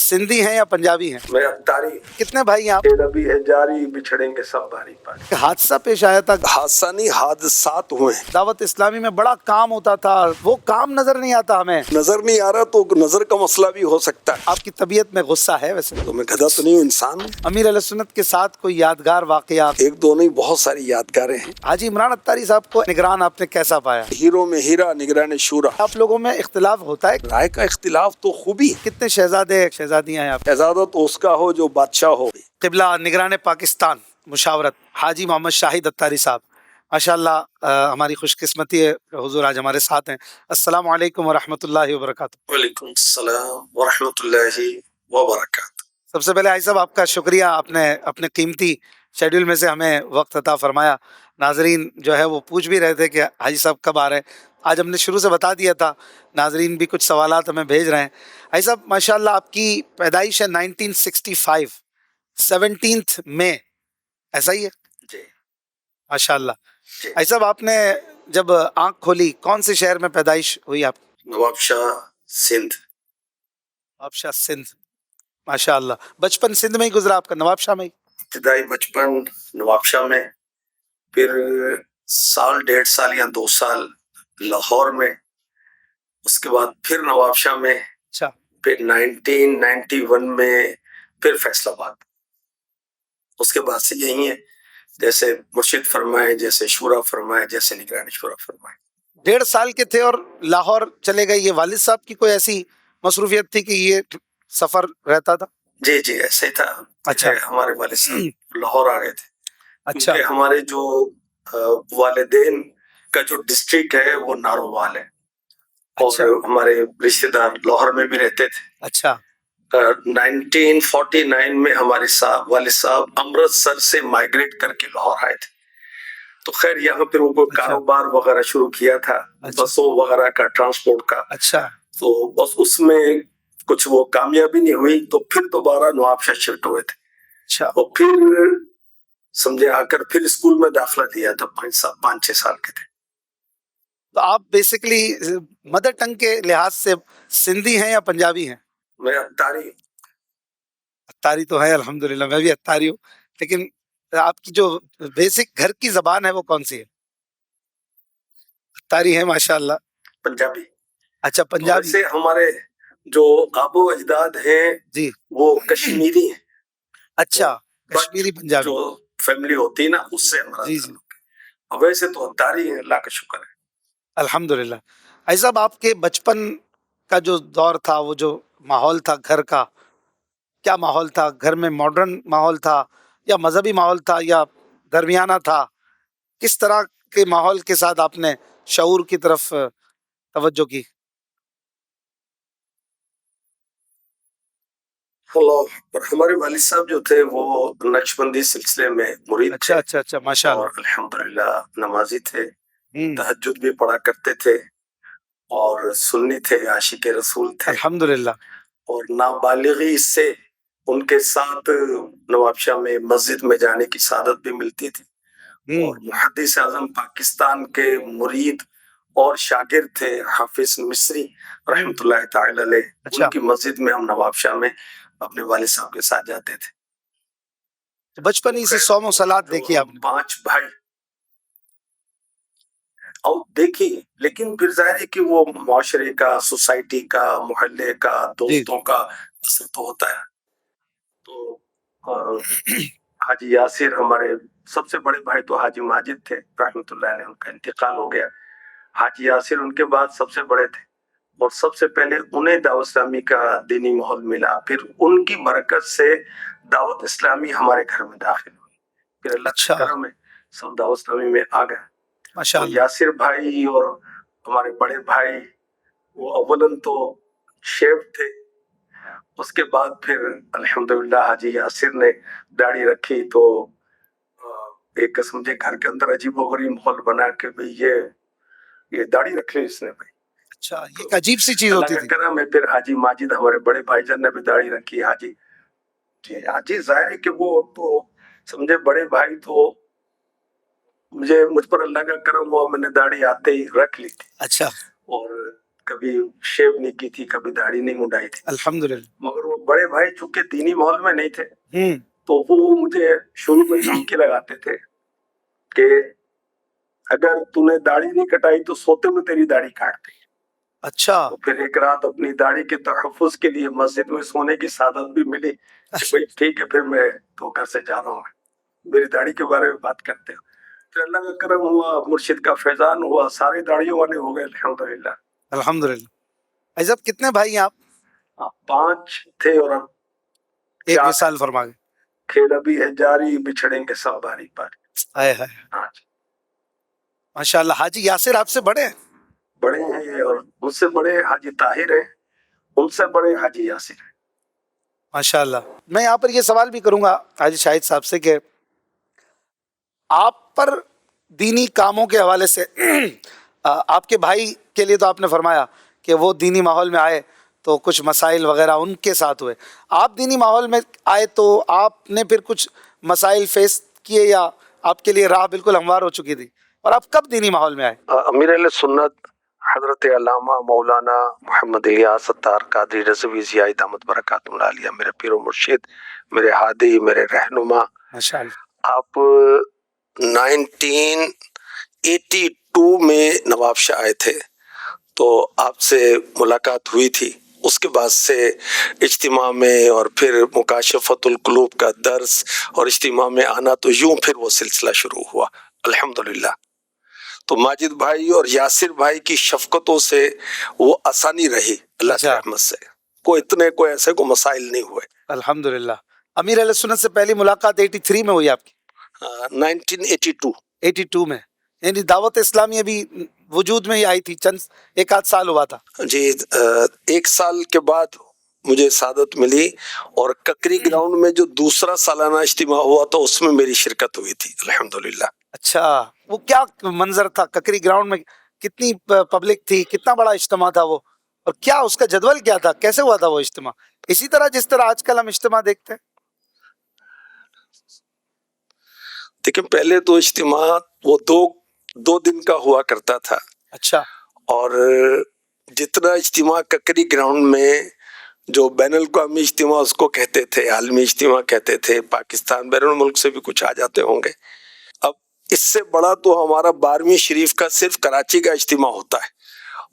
सिंधी हैं या पंजाबी हैं? मैं अत्तारी। कितने भाई हैं आप? नबी है जारी, बिछड़ेंगे सब बारी पारी। हादसा पेश आया था, हादसा नहीं, हादसात हुए हैं। दावत इस्लामी में बड़ा काम होता था, वो काम नजर नहीं आता हमें। नजर नहीं आ रहा तो नजर का मसला भी हो सकता है। आपकी तबीयत में गुस्सा है वैसे? तो मैं गधा तो नहीं हूँ, इंसान हूँ। अमीर अहले सुन्नत के साथ कोई यादगार वाकया? एक दो नहीं, बहुत सारी यादगारें हैं। हाजी इमरान अत्तारी साहब को निगरान आपने कैसा पाया? हीरो में हीरा, निगरान शूरा। आप लोगों में इख्तिलाफ होता है? राय का इख्तिलाफ तो खूबी है। कितने शहजादे शहजादियां हैं आप? शहजादा तो उसका हो जो बादशाह हो। क़िबला निगरान पाकिस्तान मुशावरत हाजी मोहम्मद शाहिद अत्तारी साहब, माशाअल्लाह हमारी खुशकिस्मती है हुजूर आज हमारे साथ हैं। अस्सलामु अलैकुम व रहमतुल्लाहि व बरकातुहू। वालेकुम सलाम व रहमतुल्लाहि व बरकातुहू। सबसे पहले हाजी साहब आपका शुक्रिया, आपने अपने कीमती शेड्यूल में से हमें वक्त अता फरमाया। नाजरीन जो है वो पूछ भी रहे थे कि हाजी साहब कब आ रहे हैं। आज हमने शुरू से बता दिया था, नाजरीन भी कुछ सवालात हमें भेज रहे हैं। हाजी साहब माशाअल्लाह आपकी पैदाइश है 1965 17 मई, ऐसा ही है जी माशाअल्लाह। जी। हाजी साहब आपने जब आंख खोली कौन से शहर में पैदाइश हुई आप? नवाबशाह सिंध। नवाबशाह सिंध, माशाअल्लाह। बचपन सिंध में ही गुजरा आपका, नवाबशाह में ही? इब्तदाई बचपन नवाबशाह में, फिर साल 1.5 या 2 साल लाहौर में, उसके बाद फिर नवाबशाह में, अच्छा, फिर 1991 में फिर फैसलाबाद। उसके बाद से यही है, जैसे मुर्शिद फरमाए, जैसे शूरा फरमाए, जैसे निगरानी शूरा फरमाए। 1.5 साल के थे और लाहौर चले गए। ये वालिद साहब की कोई ऐसी मसरूफियत थी कि ये सफर रहता था? जी जी, ऐसे ही था। अच्छा, हमारे वालिद साहब लाहौर आ गए थे। अच्छा, क्योंकि हमारे जो वालिदैन का जो डिस्ट्रिक्ट है वो नारोवाल है। अच्छा, और हमारे रिश्तेदार लाहौर में भी रहते थे। अच्छा, 1949 में हमारे वालिद साहब अमृतसर से माइग्रेट करके लाहौर आए थे। तो खैर यहाँ फिर वो अच्छा, कारोबार वगैरह शुरू किया था, अच्छा, बसों वगैरह का, ट्रांसपोर्ट का। अच्छा, तो बस उसमें कुछ वो कामयाबी नहीं हुई, तो फिर दोबारा नवाबशाह शिफ्ट हुए थे। अच्छा। और फिर समझे आकर फिर स्कूल में दाखिला दिया था, 5-6 साल के थे। तो आप बेसिकली मदर टंग के लिहाज से सिंधी हैं या पंजाबी हैं? मैं अत्तारी। अत्तारी तो है, अल्हम्दुलिल्लाह मैं भी अत्तारी हूँ, लेकिन आपकी जो बेसिक घर की जबान है वो कौन सी है? अत्तारी है माशाअल्लाह। पंजाबी। अच्छा, तो पंजाबी। वैसे हमारे जो आबो अजदाद हैं जी, वो कश्मीरी हैं। अच्छा, बट कश्मीरी पंजाबी। जो फैमिली होती है ना, उससे हमारा जी, जी, ताल्लुक है। और वैसे तो अत्तारी है, अल्लाह का शुक्र है। अल्हम्दुलिल्लाह। भाई साहब आपके बचपन का जो दौर था, वो जो माहौल था घर का, क्या माहौल था? घर में मॉडर्न माहौल था या मजहबी माहौल था या दरमियाना था? किस तरह के माहौल के साथ आपने शऊर की तरफ तवज्जो की? और हमारे वालिद साहब जो थे वो नक्शबंदी सिलसिले में मुरीद अच्छा, थे। अच्छा, अच्छा, माशाअल्लाह। और अल्हम्दुलिल्लाह नमाजी थे, हम्म, तहज्जुद भी पढ़ा करते थे, और सुन्नी थे, आशिक रसूल थे। अल्हम्दुलिल्लाह। और नाबालिगी से उनके साथ नवाबशाह में मस्जिद में जाने की सादत भी मिलती थी। और मुहद्दिस आज़म पाकिस्तान के मुरीद और शागिर्द थे हाफिज मिस्री रहमतुल्लाह ताला अलैह। अच्छा, उनकी मस्जिद में हम नवाबशाह में अपने वालिद साहब के साथ जाते थे। तो बचपन ही से सौम और सलात देखी आपने? 5 भाई और देखी, लेकिन फिर जाहिर है कि वो मुआशरे का, सोसाइटी का, मोहल्ले का, जी, दोस्तों का असर तो होता है। तो अ, हाजी यासिर हमारे सबसे बड़े भाई तो हाजी माजिद थे रहमतुल्लाह अलैह, उनका इंतकाल हो गया। हाजी यासिर उनके बाद सबसे बड़े थे, और सबसे पहले उन्हें दावत इस्लामी का दीनी माहौल मिला। फिर उनकी बरकत से दावत इस्लामी हमारे घर में दाखिल हुई। फिर अल्लाह अच्छा, का करम है, सब दावत इस्लामी में आ गए। तो माशाअल्लाह। यासिर भाई और हमारे बड़े भाई वो अव्वलन तो शेफ थे, उसके बाद फिर अल्हम्दुलिल्लाह हाजी यासिर ने दाढ़ी रखी, तो एक समझे घर के अंदर अजीबोगरीब माहौल बना के भाई ये दाढ़ी रख ली इसने भाई। अच्छा, ये एक अजीब सी चीज अल्लाह होती का थी। करम है, फिर हाजी माजिद हमारे बड़े भाईजान ने भी दाढ़ी रखी। हाजी जी, हाजी जाहिर है कि वो तो समझे बड़े भाई, तो मुझ पर अल्लाह का करम हुआ, मैंने दाढ़ी आते ही रख ली थी। अच्छा, और कभी शेव नहीं की थी, कभी दाढ़ी नहीं मुंडाई थी। अल्हम्दुलिल्लाह। मगर वो बड़े भाई चूंकि दीनी माहौल में नहीं थे, हम्म। तो वो मुझे शुरू में धमकी लगाते थे कि अगर तूने दाढ़ी नहीं कटाई तो सोते में तेरी दाढ़ी काट दी। अच्छा। तो फिर एक रात अपनी दाढ़ी के तहफ़्फ़ुज़ के लिए मस्जिद में सोने की सादत भी मिली कि भाई ठीक है, फिर मैं तो घर से जा रहा हूँ, मेरी दाढ़ी के बारे में बात करते हो। फिर अल्लाह का करम हुआ, मुर्शिद का फैजान हुआ, सारे दाढ़ियों वाले हो गए अल्हम्दुलिल्लाह। अल्हम्दुलिल्लाह। भाई साहब कितने भाई हैं आप? 5 थे और अब एक चार विसाल फरमा के। खेल अभी है जारी, बिछड़ेंगे सब बारी बारी। हाय हाय। हाँ जी। माशाल्लाह। हाजी यासिर आपसे बड़े हैं? बड़े हैं ये, और उनसे बड़े हाजी ताहिर हैं, उनसे बड़े हाजी यासिर हैं। माशाल्लाह। मैं यहाँ पर ये सवाल भी करूँगा हाजी शाहिद साहब से कि आप पर दीनी कामों के हवाले से आपके भाई के लिए तो आपने फरमाया कि वो दीनी माहौल में आए तो कुछ मसाइल वगैरह उनके साथ हुए, आप दीनी माहौल में आए तो आपने फिर कुछ मसाइल फेस किए या आपके लिए राह बिल्कुल हमवार हो चुकी थी? और आप कब दीनी माहौल में आए? अमीर अहले सुन्नत हजरत अल्लामा मौलाना मोहम्मद इलियास सत्तार कादरी रज़वी ज़ियाई दामत बरकातुहुल आलिया, मेरे पीर व मुर्शिद, मेरे हादी, मेरे रहनुमा, माशाल्लाह। आप 1982 में नवाबशाह आए थे, तो आपसे मुलाकात हुई थी। उसके बाद से इज्तिमा में और फिर मुकाशफतुल कुलूब का दर्स और इज्तिमा में आना, तो यूं फिर वो सिलसिला शुरू हुआ अल्हम्दुलिल्लाह। तो माजिद भाई और यासिर भाई की शफकतों से वो आसानी रही अल्लाह की रहमत से, कोई ऐसे को मसाइल नहीं हुए अल्हम्दुलिल्लाह। अमीर अहले सुन्नत से पहली मुलाकात 83 में हुई आपकी? 1982। 82 में, यानी दावत इस्लामी अभी वजूद में ही आई थी, चंद एक आध साल हुआ था जी। 1 साल के बाद मुझे सादत मिली, और ककरी ग्राउंड में जो दूसरा सालाना इज्तिमा हुआ था उसमें मेरी शिरकत हुई थी अल्हम्दुलिल्लाह। अच्छा, वो क्या मंजर था ककरी ग्राउंड में? कितनी पब्लिक थी? कितना बड़ा इज्तिमा था वो? और क्या उसका जदवल क्या था? कैसे हुआ था वो इज्तिमा? इसी तरह जिस तरह आजकल हम इज्तिमा देखते हैं? देखिए, पहले तो इज्तिमा वो दो दिन का हुआ करता था। अच्छा। और जितना इज्तिमा ककरी ग्राउंड में, जो बैनुल अक़वामी इज्तिमा उसको कहते थे, आलमी इज्तिमा कहते थे, पाकिस्तान बैरुल मुल्क से भी कुछ आ जाते होंगे। अब इससे बड़ा तो हमारा 12वीं शरीफ का सिर्फ कराची का इज्तिमा होता है,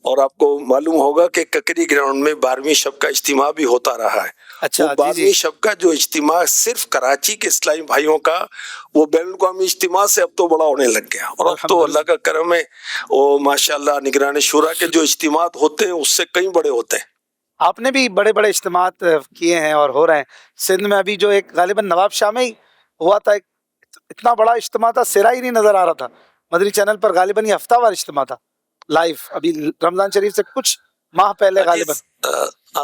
और आपको मालूम होगा कि ककरी ग्राउंड में 12वीं शब का इज्तिमा भी होता रहा है। अच्छा, वो 12वीं शब का जो इज्तिमा सिर्फ कराची के इस्लामी भाइयों का, वो बैनुल अक़वामी इज्तिमा से अब तो बड़ा होने लग गया। और अब तो अल्लाह का करम है, वो माशाल्लाह निगरान शुरा के जो इज्तिमात होते हैं उससे कई बड़े होते हैं। आपने भी बड़े बड़े इज्तिमात किए हैं और हो रहे हैं। सिंध में अभी जो एक गालिबन नवाब शाह में ही हुआ था, एक इतना बड़ा इज्तिमा था, सिरा ही नहीं नजर आ रहा था। मदनी चैनल पर गालिबन ये हफ्तावार इज्तिमा था लाइव, अभी रमजान शरीफ से कुछ माह पहले गालिबन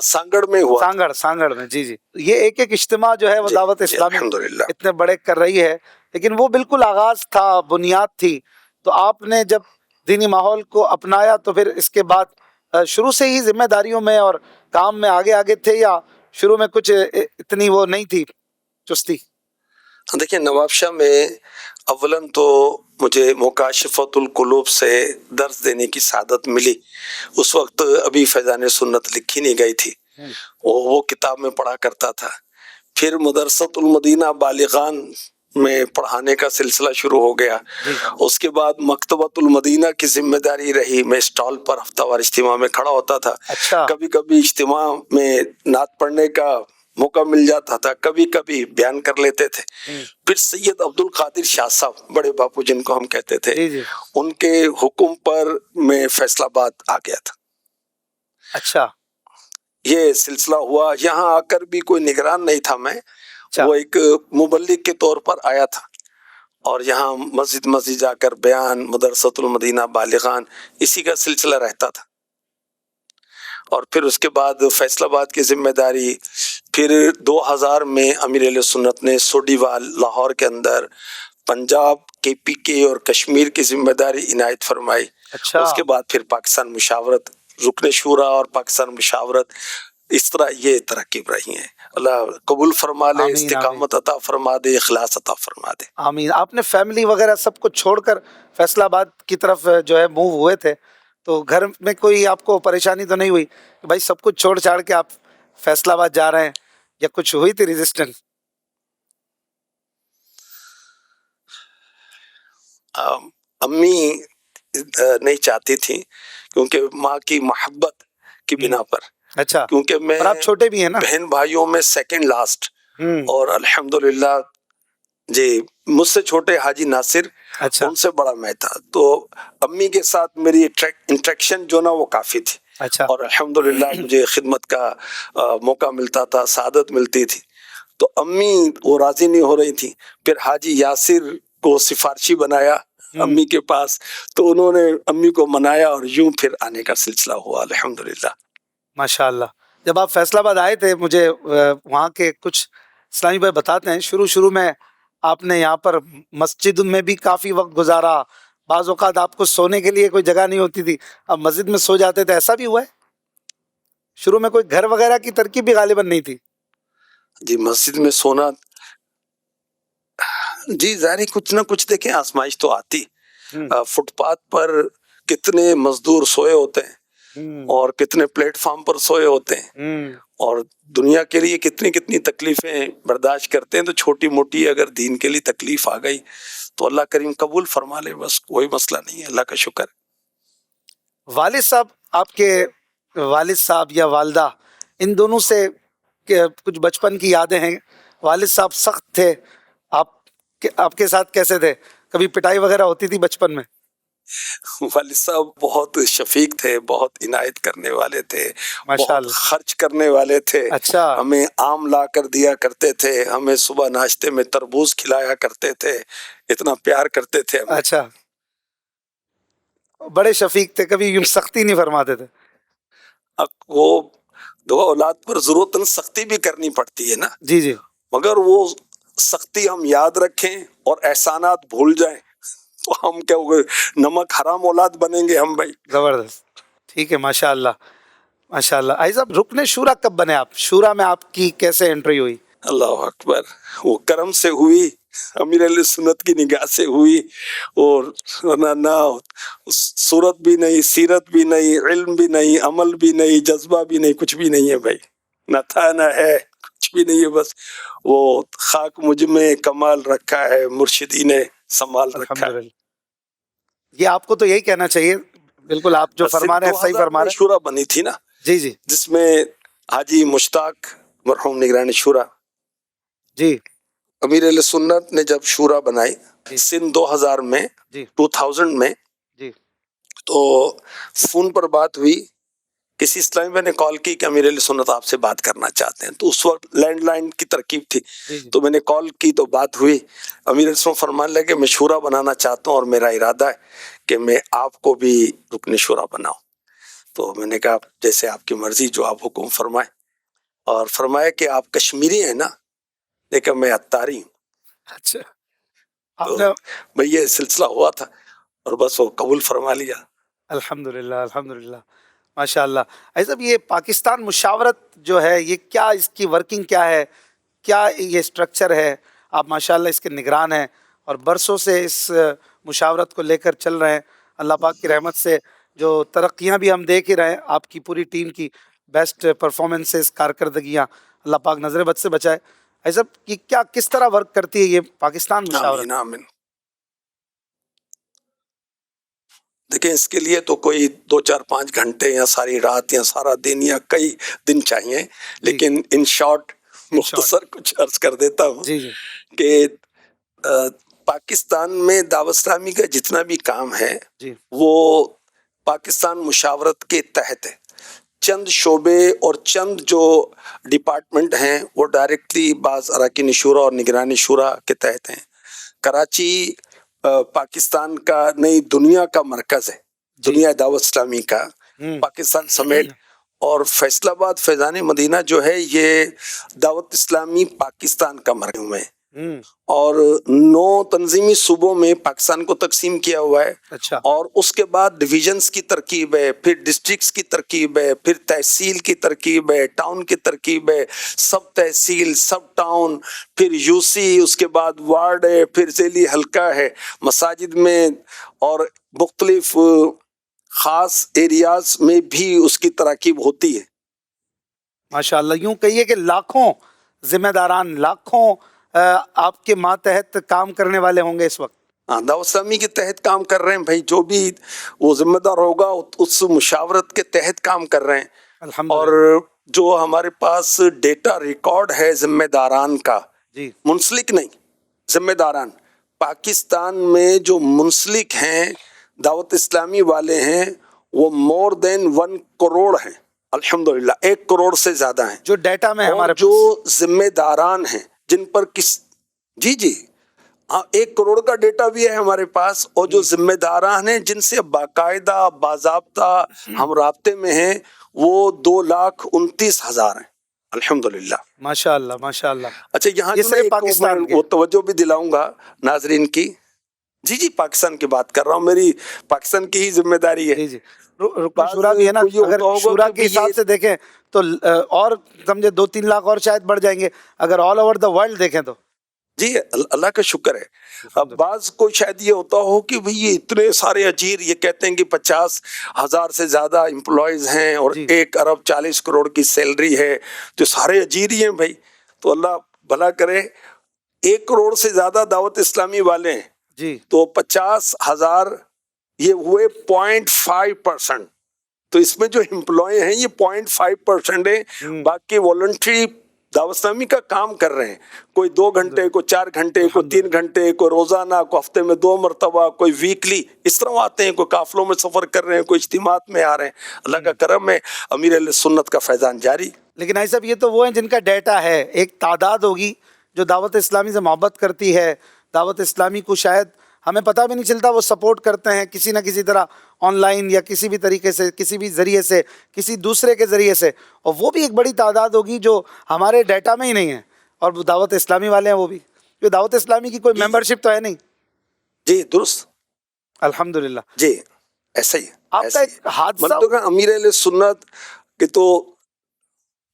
सांगड़ में हुआ। सांगड़ में, जी जी। ये एक एक इज्तिमा जो है वो दावत इस्लामी इतने बड़े कर रही है, लेकिन वो बिल्कुल आगाज था, बुनियाद थी। तो आपने जब दीनी माहौल को अपनाया तो फिर इसके बाद शुरू से ही जिम्मेदारियों में और काम में आगे आगे थे, या शुरू में कुछ इतनी वो नहीं थी चुस्ती? देखिए, नवाबशाह में अव्वलन तो मुझे मुकाशफतुल कुलूब से दर्स देने की सादत मिली। उस वक्त अभी फैज़ान सुन्नत लिखी नहीं गई थी, वो किताब में पढ़ा करता था। फिर मदरसतुल मदीना बालिगान में पढ़ाने का सिलसिला शुरू हो गया। उसके बाद मकतबतुल मदीना की जिम्मेदारी रही, मैं स्टॉल पर हफ्तावार इज्तिमा में खड़ा होता था। अच्छा। कभी कभी इज्तिमा में नात पढ़ने का मौका मिल जाता था, कभी कभी बयान कर लेते थे। फिर सैयद अब्दुल कादिर शाह साहब, बड़े बापू जिनको हम कहते थे, उनके हुक्म पर मैं फैसलाबाद आ गया था। अच्छा। ये सिलसिला हुआ। यहाँ आकर भी कोई निगरान नहीं था मैं, वो एक मुबल्लिग के तौर पर आया था, और यहाँ मस्जिद मस्जिद जाकर बयान, मदरसतुल मदीना बालिगान, इसी का सिलसिला रहता था। और फिर उसके बाद फैसलाबाद की जिम्मेदारी, फिर 2000 में अमीर अहले सुन्नत ने सोडीवाल लाहौर के अंदर पंजाब, KPK और कश्मीर की जिम्मेदारी इनायत फरमाई। अच्छा। उसके बाद फिर पाकिस्तान मुशावरत, रुकने शूरा और पाकिस्तान मुशावरत, इस तरह ये तरक्कीब रही है। अल्लाह कबूल फरमा ले, इस्तिकामत अता फरमा दे, इखलास अता फरमा दे। आमीन। आपने फैमिली वगैरह सब कुछ छोड़कर फैसलाबाद की तरफ जो है मूव हुए थे, तो घर में कोई आपको परेशानी तो नहीं हुई कि भाई सब कुछ छोड़ छाड़ के आप फैसलाबाद जा रहे हैं? یا کچھ ہوئی تھی ریزسٹنس؟ امی نہیں چاہتی تھی کیونکہ ماں کی محبت کی بنا پر، اچھا، کیونکہ میں اور آپ چھوٹے بھی ہیں نا؟ بہن بھائیوں میں سیکنڈ لاسٹ، ہوں، اور الحمدللہ جی مجھ سے چھوٹے حاجی ناصر، اچھا ان سے بڑا میں تھا، تو امی کے ساتھ میری انٹریکشن جو نا وہ کافی تھی، اچھا، اور الحمدللہ مجھے خدمت کا موقع ملتا تھا، سعادت ملتی تھی، تو امی وہ راضی نہیں ہو رہی تھی، پھر حاجی یاسر کو سفارشی بنایا امی کے پاس، تو انہوں نے امی کو منایا اور یوں پھر آنے کا سلسلہ ہوا الحمدللہ۔ ماشاء اللہ۔ جب آپ فیصل آباد آئے تھے، مجھے وہاں کے کچھ اسلامی بھائی بتاتے ہیں شروع میں آپ نے یہاں پر مسجد میں بھی کافی وقت گزارا، بعض اوقات آپ کو سونے کے لیے کوئی جگہ نہیں ہوتی تھی، اب مسجد میں سو جاتے تھے، ایسا بھی ہوا ہے؟ شروع میں کوئی گھر وغیرہ کی ترکیب بھی غالباً نہیں تھی؟ جی مسجد میں سونا، جی ظاہر کچھ نہ کچھ دیکھیں آزمائش تو آتی، فٹ پاتھ پر کتنے مزدور سوئے ہوتے ہیں اور کتنے پلیٹ فارم پر سوئے ہوتے ہیں، اور دنیا کے لیے کتنی تکلیفیں برداشت کرتے ہیں، تو چھوٹی موٹی اگر دین کے لیے تکلیف آ گئی تو اللہ کریم قبول فرما لے، بس کوئی مسئلہ نہیں ہے، اللہ کا شکر۔ والد صاحب، آپ کے والد صاحب یا والدہ، ان دونوں سے کچھ بچپن کی یادیں ہیں؟ والد صاحب سخت تھے، آپ کے ساتھ کیسے تھے؟ کبھی پٹائی وغیرہ ہوتی تھی بچپن میں؟ والد صاحب بہت شفیق تھے، بہت عنایت کرنے والے تھے، ماشاء بہت اللہ۔ خرچ کرنے والے تھے، اچھا، ہمیں آم لا کر دیا کرتے تھے، ہمیں صبح ناشتے میں تربوز کھلایا کرتے تھے، اتنا پیار کرتے تھے ہمیں۔ اچھا، بڑے شفیق تھے، کبھی یوں سختی نہیں فرماتے تھے؟ اب وہ دو اولاد پر ضرورتاً سختی بھی کرنی پڑتی ہے نا، جی جی، مگر وہ سختی ہم یاد رکھیں اور احسانات بھول جائیں تو ہم کیا ہوگے، نمک حرام اولاد بنیں گے ہم بھائی۔ زبردست، ٹھیک ہے، ماشاء اللہ ماشاء اللہ۔ آئی صاحب، رکن شورا کب بنے آپ؟ شورا میں آپ کی کیسے انٹری ہوئی؟ اللہ اکبر، وہ کرم سے ہوئی، امیر علیہ سنت کی نگاہ سے ہوئی، اور نہ صورت بھی نہیں، سیرت بھی نہیں، علم بھی نہیں، عمل بھی نہیں، جذبہ بھی نہیں، کچھ بھی نہیں ہے بھائی، نہ تھا نہ ہے، کچھ بھی نہیں ہے، بس وہ خاک مجھ میں کمال رکھا ہے، مرشدی نے سنبھال رکھا ہے۔ الحمدللہ، یہ آپ کو تو یہی کہنا چاہیے، بالکل آپ جو سن فرما رہے ہیں صحیح 2000 فرما میں رہے شورا بنی تھی نا، ہیں۔ جی جی جس میں حاجی مشتاق مرحوم نگران شورا، جی امیر علیہ سنت نے جب شورا بنائی جی سن 2000 میں، جی 2000 میں، جی تو فون پر بات ہوئی، کسی اسلامی بھائی نے کال کی کہ امیر علیہ سنت آپ سے بات کرنا چاہتے ہیں، تو اس وقت لینڈ لائن کی ترکیب تھی، جی جی، تو میں نے کال کی تو بات ہوئی، امیر علیہ سنت فرمانے لگے میں شورا بنانا چاہتا ہوں اور میرا ارادہ ہے کہ میں آپ کو بھی رکن شورا بناؤں، تو میں نے کہا جیسے آپ کی مرضی، جو آپ حکم فرمائیں، اور فرمایا کہ آپ کشمیری ہیں نا، لیکن میں اتاری ہوں، اچھا، آپ تو نے بھئی یہ سلسلہ ہوا تھا اور بس وہ قبول فرما لیا۔ الحمدللہ الحمدللہ، ماشاء اللہ۔ ایسا یہ پاکستان مشاورت جو ہے، یہ کیا، اس کی ورکنگ کیا ہے، کیا یہ اسٹرکچر ہے؟ آپ ماشاء اللہ اس کے نگران ہیں اور برسوں سے اس مشاورت کو لے کر چل رہے ہیں، اللہ پاک کی رحمت سے جو ترقیاں بھی ہم دیکھ ہی رہے ہیں، آپ کی پوری ٹیم کی بیسٹ پرفارمنسز، کارکردگیاں، اللہ پاک نظر بد سے بچائے۔ ایسا یہ کیا، کس طرح ورک کرتی ہے یہ پاکستان مشاورت؟ آمین آمین۔ دیکھیں اس کے لیے تو کوئی 2 4 5 گھنٹے یا ساری رات یا سارا دن یا کئی دن چاہیے، جی، لیکن ان شارٹ ان شارٹ، مختصر کچھ عرض کر دیتا ہوں جی جی کہ پاکستان میں دعوت اسلامی کا جتنا بھی کام ہے جی وہ پاکستان مشاورت کے تحت ہے، چند شعبے اور چند جو ڈپارٹمنٹ ہیں وہ ڈائریکٹلی بعض اراکین شورا اور نگرانی شورا کے تحت ہیں۔ کراچی پاکستان کا نئی دنیا کا مرکز ہے، جی، دنیا دعوت اسلامی کا، ہوں، پاکستان سمیت، اور فیصل آباد فیضان مدینہ جو ہے یہ دعوت اسلامی پاکستان کا مرکز ہے، ہوں، اور 9 تنظیمی صوبوں میں پاکستان کو تقسیم کیا ہوا ہے، اچھا، اور اس کے بعد ڈویژنز کی ترکیب ہے، پھر ڈسٹرکٹس کی ترکیب ہے، پھر تحصیل کی ترکیب ہے، ٹاؤن کی ترکیب ہے، سب تحصیل، سب ٹاؤن، پھر یو سی، اس کے بعد وارڈ ہے، پھر ذیلی حلقہ ہے، مساجد میں اور مختلف خاص ایریاز میں بھی اس کی تراکیب ہوتی ہے۔ ماشاء اللہ، یوں کہیے کہ لاکھوں ذمہ داران لاکھوں آپ کے ماتحت کام کرنے والے ہوں گے اس وقت. ہاں، دعوت اسلامی کے تحت کام کر رہے ہیں بھائی. جو بھی وہ ذمہ دار ہوگا اس مشاورت کے تحت کام کر رہے ہیں. الحمدللہ. اور جو ہمارے پاس ڈیٹا ریکارڈ ہے ذمہ داران کا، جی منسلک نہیں، ذمہ داران پاکستان میں جو منسلک ہیں دعوت اسلامی والے ہیں وہ مور دین 1 کروڑ ہیں. الحمدللہ 1 کروڑ سے زیادہ ہیں. جو ڈیٹا میں اور ہمارے جو ذمہ داران ہیں جن پر جی ہاں 1 کروڑ کا ڈیٹا بھی ہے ہمارے پاس. اور جو ذمہ داران ہیں جن سے باقاعدہ باضابطہ ہم رابطے میں ہیں وہ 2,29,000 ہیں. الحمدللہ. ماشاء اللہ ماشاء اللہ. اچھا یہاں یہ جو نا صرف ایک پاکستان کے. وہ توجہ بھی دلاؤں گا ناظرین کی. جی پاکستان کی بات کر رہا ہوں، میری پاکستان کی ہی ذمہ داری ہے. جی جی رکن شورا بھی ہے نا. بعض کو یہ اگر ہوتا ہوگا شورا کہ کے حساب سے دیکھیں تو اور سمجھے 2-3 لاکھ اور شاید بڑھ جائیں گے اگر آل اوور دا ورلڈ دیکھیں تو. جی اللہ کا شکر ہے. اب بعض کو شاید یہ ہوتا ہو کہ بھئی یہ اتنے سارے اجیر، یہ کہتے ہیں کہ 50,000 سے زیادہ امپلائیز ہیں اور 1 ارب 40 کروڑ کی سیلری ہے، تو سارے اجیر ہی ہیں بھائی. تو اللہ بھلا کرے. 1 کروڑ سے زیادہ دعوت اسلامی والے ہیں جی تو 50,000 یہ ہوئے 0.5%. تو اس میں جو امپلائی ہیں یہ 0.5% ہے. باقی والنٹری دعوت اسلامی کا کام کر رہے ہیں. کوئی 2 گھنٹے، کوئی 4 گھنٹے، کوئی 3 گھنٹے، کوئی روزانہ، کوئی ہفتے میں 2 مرتبہ، کوئی ویکلی، اس طرح آتے ہیں. کوئی قافلوں میں سفر کر رہے ہیں، کوئی اجتماعات میں آ رہے ہیں. اللہ کا کرم ہے، امیر اہل سنت کا فیضان جاری. لیکن ایسا یہ تو وہ ہیں جن کا ڈیٹا ہے. ایک تعداد ہوگی جو دعوت اسلامی سے محبت کرتی ہے، دعوت اسلامی کو شاید ہمیں پتہ بھی نہیں چلتا وہ سپورٹ کرتے ہیں کسی نہ کسی طرح، آن لائن یا کسی بھی طریقے سے، کسی بھی ذریعے سے، کسی دوسرے کے ذریعے سے. اور وہ بھی ایک بڑی تعداد ہوگی جو ہمارے ڈیٹا میں ہی نہیں ہے. اور وہ دعوت اسلامی والے ہیں، وہ بھی جو دعوت اسلامی کی کوئی ممبرشپ تو ہے نہیں. جی درست. الحمدللہ. جی ایسا ہی آپ کا ایک حادثہ مطلب کہ امیر اہل سنت کہ تو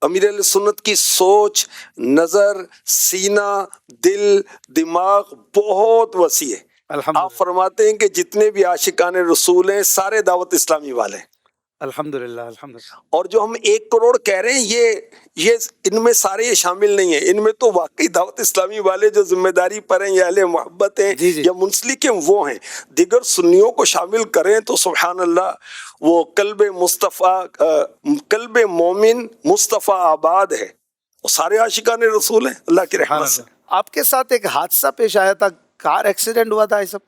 امیر اہل سنت کی سوچ، نظر، سینہ، دل، دماغ بہت وسیع ہے. آپ فرماتے ہیں کہ جتنے بھی عاشقان رسول ہیں سارے دعوت اسلامی والے ہیں. الحمدللہ الحمدللہ. اور جو ہم 1 کروڑ کہہ رہے ہیں یہ ان میں سارے یہ شامل نہیں ہیں. ان میں تو واقعی دعوت اسلامی والے جو ذمہ داری پر ہیں یا اہل محبت ہیں یا منسلک ہیں وہ ہیں. دیگر سنیوں کو شامل کریں تو سبحان اللہ وہ قلب مومن مصطفیٰ آباد ہے. وہ سارے عاشقان رسول ہیں اللہ کی رحمت سے. آپ کے ساتھ ایک حادثہ پیش آیا تھا، کار ایکسیڈنٹ ہوا تھا یہ سب؟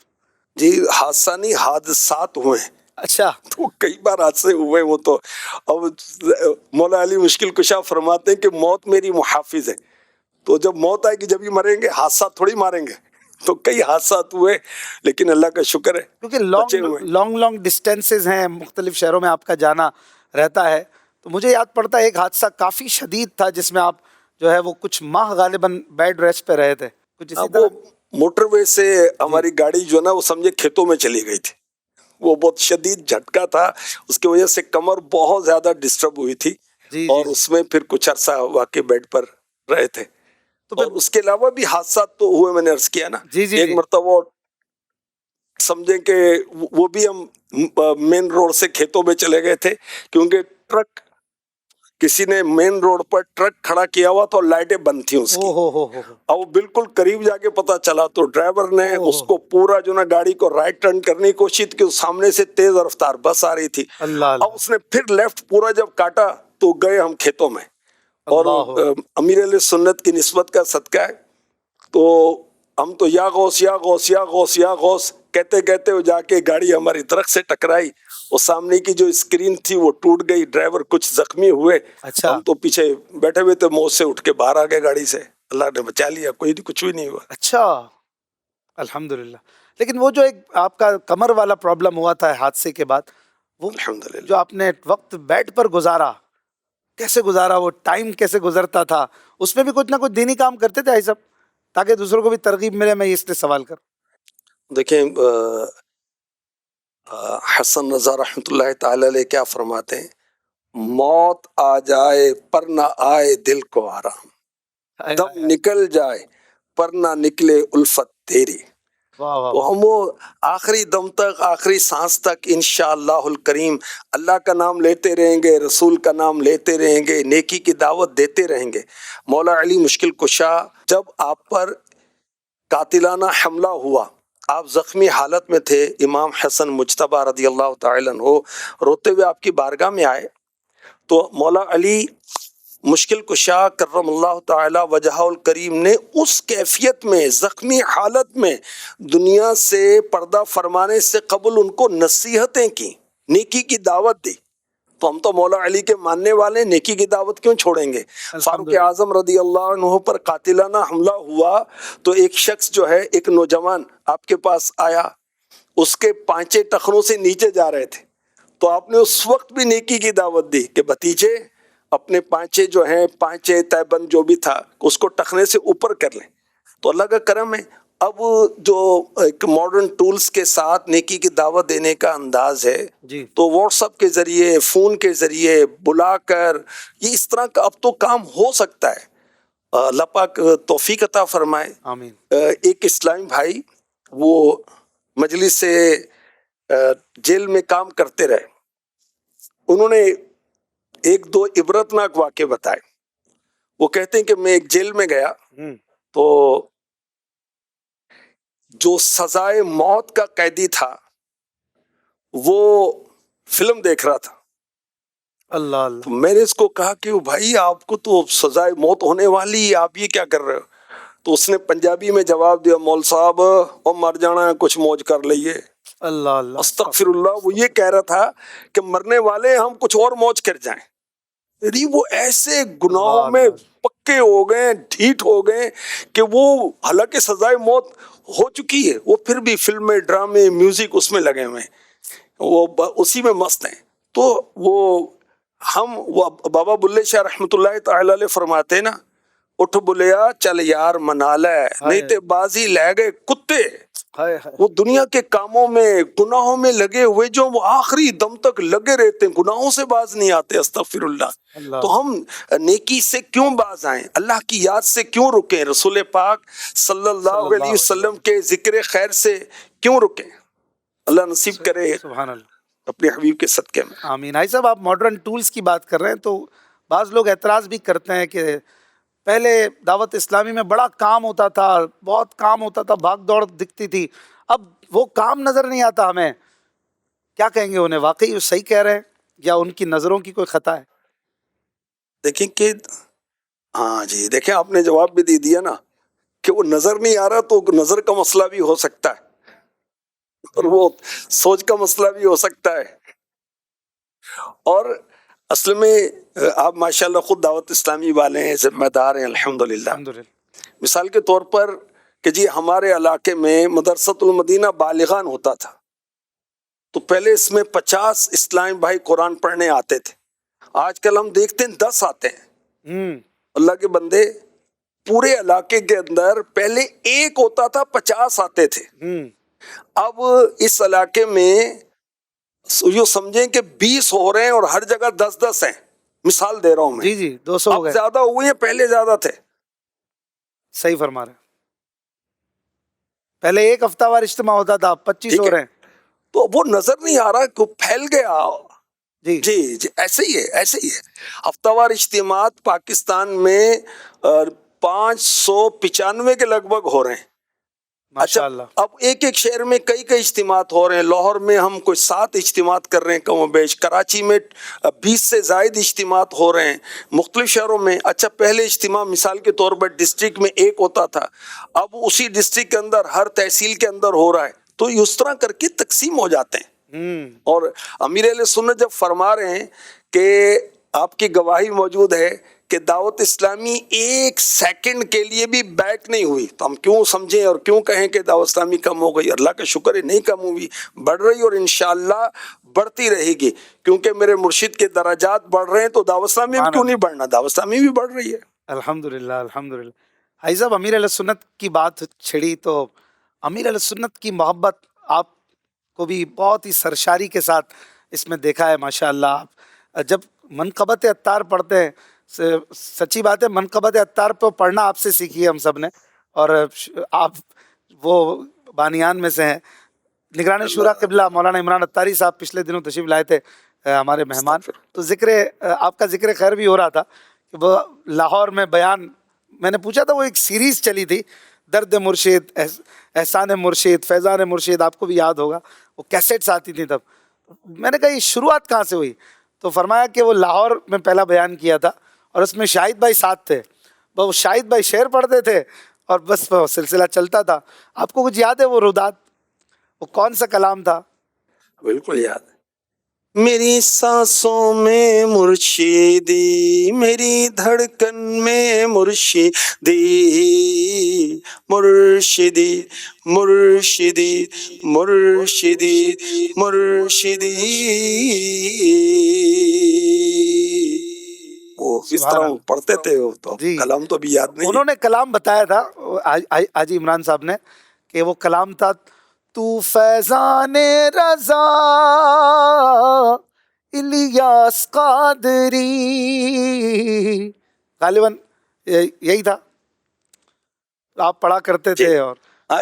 جی حادثہ نہیں، حادثات ہوئے ہیں. اچھا. تو کئی بار حادثے ہوئے. وہ تو اب مولا علی مشکل کشا فرماتے ہیں کہ موت میری محافظ ہے. تو جب موت آئے گی جب ہی مریں گے، حادثات تھوڑی ماریں گے. تو کئی حادثات ہوئے لیکن اللہ کا شکر ہے کیونکہ لانگ ڈسٹینسز ہیں، مختلف شہروں میں آپ کا جانا رہتا ہے. تو مجھے یاد پڑتا ہے ایک حادثہ کافی شدید تھا جس میں آپ جو ہے وہ کچھ ماہ غالباً بیڈ ریسٹ پہ رہے تھے. کچھ اسی طرح موٹر وے سے ہماری گاڑی جو ہے نا وہ سمجھے کھیتوں میں چلی گئی تھی. وہ بہت شدید جھٹکا تھا، اس کی وجہ سے کمر بہت زیادہ ڈسٹرب ہوئی تھی. اور اس میں پھر کچھ عرصہ واقعی بیڈ پر رہے تھے. اور اس کے علاوہ بھی حادثات تو ہوئے، میں نے عرض کیا نا. ایک مرتبہ سمجھیں کہ وہ بھی ہم مین روڈ سے کھیتوں میں چلے گئے تھے کیونکہ ٹرک کسی نے مین روڈ پر ٹرک کھڑا کیا ہوا تو لائٹیں بند تھیں اس کی. اب بالکل قریب جا کے پتا چلا تو ڈرائیور نے اس کو پورا جو نا گاڑی کو رائٹ ٹرن کرنے کی کوشش کی. سامنے سے تیز رفتار بس آ رہی تھی. اب اس نے پھر لیفٹ پورا جب کاٹا تو گئے ہم کھیتوں میں. اور امیر علیہ سنت کی نسبت کا صدقہ ہے تو ہم تو یا غوث یا غوث یا غوث یا غوث کہتے کہتے وہ جا کے گاڑی ہماری درخت سے ٹکرائی. اور سامنے کی جو اسکرین تھی وہ ٹوٹ گئی. ڈرائیور کچھ زخمی ہوئے. ہم تو پیچھے بیٹھے ہوئے تھے، موت سے اٹھ کے باہر آ گئے گاڑی سے. اللہ نے بچا لیا، کوئی کچھ بھی نہیں ہوا. اچھا الحمدللہ. لیکن وہ جو ایک آپ کا کمر والا پرابلم ہوا تھا حادثے کے بعد، وہ جو آپ نے وقت بیڈ پر گزارا، کیسے گزارا؟ وہ ٹائم کیسے گزرتا تھا؟ اس میں بھی کچھ نہ کچھ دینی کام کرتے تھے سب تاکہ دوسروں کو بھی ترغیب ملے؟ میں اس لیے سوال کر. دیکھیں حسن رضا رحمۃ اللہ تعالی علیہ کیا فرماتے ہیں؟ موت آ جائے پر نہ آئے دل کو آرام، دم نکل جائے پر نہ نکلے الفت تیری. واہ واہ تو ہم وہ آخری دم تک، آخری سانس تک انشاءاللہ الکریم اللہ کا نام لیتے رہیں گے، رسول کا نام لیتے رہیں گے، نیکی کی دعوت دیتے رہیں گے۔ مولا علی مشکل کشا، جب آپ پر قاتلانہ حملہ ہوا، آپ زخمی حالت میں تھے، امام حسن مجتبی رضی اللہ تعالی عنہ روتے ہوئے آپ کی بارگاہ میں آئے، تو مولا علی مشکل کشا کرم اللہ تعالی وجہ الکریم نے اس کیفیت میں، زخمی حالت میں، دنیا سے پردہ فرمانے سے قبل ان کو نصیحتیں کی، نیکی کی دعوت دی۔ تو ہم تو مولا علی کے ماننے والے، نیکی کی دعوت کیوں چھوڑیں گے؟ فاروق الحمدللہ۔ اعظم رضی اللہ عنہ پر قاتلانہ حملہ ہوا تو ایک شخص جو ہے، ایک نوجوان آپ کے پاس آیا، اس کے پانچے ٹخنوں سے نیچے جا رہے تھے، تو آپ نے اس وقت بھی نیکی کی دعوت دی کہ بھتیجے اپنے پانچے جو ہیں، پانچے تیبند جو بھی تھا، اس کو ٹخنے سے اوپر کر لیں۔ تو اللہ کا کرم ہے، اب جو ایک ماڈرن ٹولز کے ساتھ نیکی کی دعوت دینے کا انداز ہے، جی تو واٹس ایپ کے ذریعے، فون کے ذریعے بلا کر، یہ اس طرح کا اب تو کام ہو سکتا ہے۔ اللہ پاک توفیق عطا فرمائے۔ آمین۔ ایک اسلامی بھائی وہ مجلس سے جیل میں کام کرتے رہے، انہوں نے ایک دو عبرتناک واقعے بتائے۔ وہ کہتے ہیں کہ میں ایک جیل میں گیا تو جو سزائے موت کا قیدی تھا وہ فلم دیکھ رہا تھا۔ اللہ اللہ۔ تو میں نے اس کو کہا کہ بھائی آپ کو تو سزائے موت ہونے والی ہے، آپ یہ کیا کر رہے ہو؟ تو اس نے پنجابی میں جواب دیا، مول صاحب اور مر جانا ہے، کچھ موج کر لئیے۔ اللہ اللہ۔ استغفر اللہ۔ وہ یہ کہہ رہا تھا کہ مرنے والے ہم کچھ اور موج کر جائیں۔ یعنی وہ ایسے گناہوں میں پکے ہو گئے، ڈھیٹ ہو گئے کہ وہ حالانکہ سزائے موت ہو چکی ہے، وہ پھر بھی فلمیں، ڈرامے، میوزک اس میں لگے ہوئے ہیں، وہ اسی میں مست ہیں۔ تو وہ بابا بلے شاہ رحمۃ اللہ تعالی علیہ فرماتے ہیں نا، اٹھ بلیا چل یار منا لے، نہیں تے بازی لے گئے کتے۔ وہ دنیا کے کاموں میں، گناہوں میں لگے ہوئے، جو وہ آخری دم تک لگے رہتے ہیں، گناہوں سے باز نہیں آتے، استغفر اللہ۔ تو ہم نیکی سے کیوں باز آئیں؟ اللہ کی یاد سے کیوں رکیں؟ رسول پاک صلی اللہ علیہ وسلم کے ذکر خیر سے کیوں رکیں؟ اللہ نصیب کرے سبحان اللہ، اپنے حبیب کے صدقے میں۔ آمین۔ بھائی صاحب، آپ ماڈرن ٹولز کی بات کر رہے ہیں تو بعض لوگ اعتراض بھی کرتے ہیں کہ پہلے دعوت اسلامی میں بڑا کام ہوتا تھا، بہت کام ہوتا تھا، بھاگ دوڑ دکھتی تھی، اب وہ کام نظر نہیں آتا ہمیں، کیا کہیں گے انہیں؟ واقعی وہ صحیح کہہ رہے ہیں یا ان کی نظروں کی کوئی خطا ہے؟ دیکھیں کہ ہاں جی، دیکھیں آپ نے جواب بھی دے دیا نا کہ وہ نظر نہیں آ رہا، تو نظر کا مسئلہ بھی ہو سکتا ہے اور وہ سوچ کا مسئلہ بھی ہو سکتا ہے۔ اور اصل میں آپ ماشاءاللہ خود دعوت اسلامی والے ہیں، ذمہ دار ہیں، الحمدللہ۔ مثال کے طور پر کہ جی ہمارے علاقے میں مدرسۃ المدینہ بالغان ہوتا تھا، تو پہلے اس میں 50 اسلامی بھائی قرآن پڑھنے آتے تھے، آج کل ہم دیکھتے ہیں 10 آتے ہیں۔ اللہ کے بندے، پورے علاقے کے اندر پہلے ایک ہوتا تھا، 50 آتے تھے، اب اس علاقے میں یوں سمجھیں کہ 20 ہو رہے ہیں اور ہر جگہ 10 ہیں۔ مثال دے رہا ہوں میں، جی جی، 200 ہو اب گئے۔ زیادہ ہوئے ہیں، پہلے زیادہ تھے۔ صحیح فرما رہے ہیں، پہلے ایک ہفتہ وار اجتماع ہوتا تھا، 25 ہو رہے ہیں۔ تو وہ نظر نہیں آ رہا کہ پھیل گیا۔ جی جی جی، ایسے ہی ہے، ایسے ہی ہے۔ ہفتہ وار اجتماعات پاکستان میں 595 کے لگ بھگ ہو رہے ہیں۔ اچھا، اب ایک ایک شہر میں کئی کئی اجتماعات ہو رہے ہیں۔ لاہور میں ہم کوئی 7 اجتماعات کر رہے ہیں کم و بیش، کراچی میں 20 سے زائد اجتماعات ہو رہے ہیں، مختلف شہروں میں۔ اچھا، پہلے اجتماع مثال کے طور پر ڈسٹرکٹ میں ایک ہوتا تھا، اب اسی ڈسٹرکٹ کے اندر، ہر تحصیل کے اندر ہو رہا ہے، تو اس طرح کر کے تقسیم ہو جاتے ہیں۔ اور امیر اہل سنت جب فرما رہے ہیں کہ آپ کی گواہی موجود ہے کہ دعوت اسلامی ایک سیکنڈ کے لیے بھی بیک نہیں ہوئی، تو ہم کیوں سمجھیں اور کیوں کہیں کہ دعوت اسلامی کم ہو گئی؟ اللہ کا شکر ہے، نہیں کم ہوئی، بڑھ رہی اور انشاءاللہ بڑھتی رہے گی، کیونکہ میرے مرشد کے درجات بڑھ رہے ہیں، تو دعوت اسلامی میں کیوں نہیں بڑھنا؟ دعوت اسلامی بھی بڑھ رہی ہے۔ الحمدللہ الحمدللہ۔ بھائی صاحب، امیر علیہ سنت کی بات چھڑی تو امیر علیہ سنت کی محبت آپ کو بھی بہت ہی سرشاری کے ساتھ اس میں دیکھا ہے، ماشاءاللہ۔ آپ جب منقبت عطار پڑھتے ہیں، سچی بات ہے، منقبت عطار پہ پڑھنا آپ سے سیکھی ہے ہم سب نے، اور آپ وہ बानियान में से हैं। निगरान शुरा क़िबला मौलाना इमरान अत्तारी साहब पिछले दिनों तशरीफ़ लाए थे हमारे मेहमान, तो आपका ज़िक्र खैर भी हो रहा था कि वो लाहौर में बयान, मैंने पूछा था, वो एक सीरीज़ चली थी, दर्द मुर्शिद, एहसान मुर्शिद, फैज़ान मुर्शिद, आपको भी याद होगा, वो कैसेट्स आती थी तब। मैंने कहा ये शुरुआत कहाँ से हुई? तो फरमाया कि वो लाहौर में पहला बयान किया था और उसमें शाहिद भाई साथ थे, वो शाहिद भाई शेर पढ़ते थे और बस वो सिलसिला चलता था। आपको कुछ याद है वो रुदात, वो कौन सा कलाम था? बिल्कुल याद है। मेरी सांसों में मुर्शिदी, मेरी धड़कन में मुर्शिदी, मुर्शिदी मुर्शिदी मुर्शिदी मुर्शिदी। वो इस सुभान तरह अल्लाह। पढ़ते थे, वो तो जी, कलाम तो भी याद नहीं। उन्होंने कलाम बताया था हाजी इमरान साहब ने कि वो कलाम था, तू फैज़ाने रज़ा इलियास कादरी, गालिबन यही था, आप पढ़ा करते थे और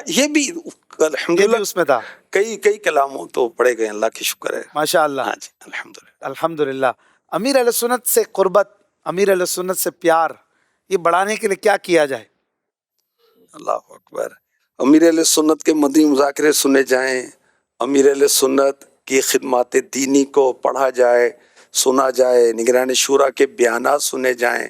ये भी ये भी अल्हम्दुलिल्लाह उसमें था। कई कई कलाम तो पढ़े गए, अल्लाह की शुक्र है। माशाअल्लाह, हाँ जी, अल्हम्दुलिल्लाह। अल्हम्दुलिल्लाह। अमीर अहले सुन्नत से कुर्बत, अमीर अहले सुन्नत से प्यार, ये बढ़ाने के लिए क्या किया जाए? अल्लाह अकबर। अमीर अहले सुन्नत के मदनी मुज़ाकरे सुने जाएं, अमीर अहले सुन्नत की खिदमत दीनी को पढ़ा जाए, सुना जाए, निगरान शुरा के बयानात सुने जाएं,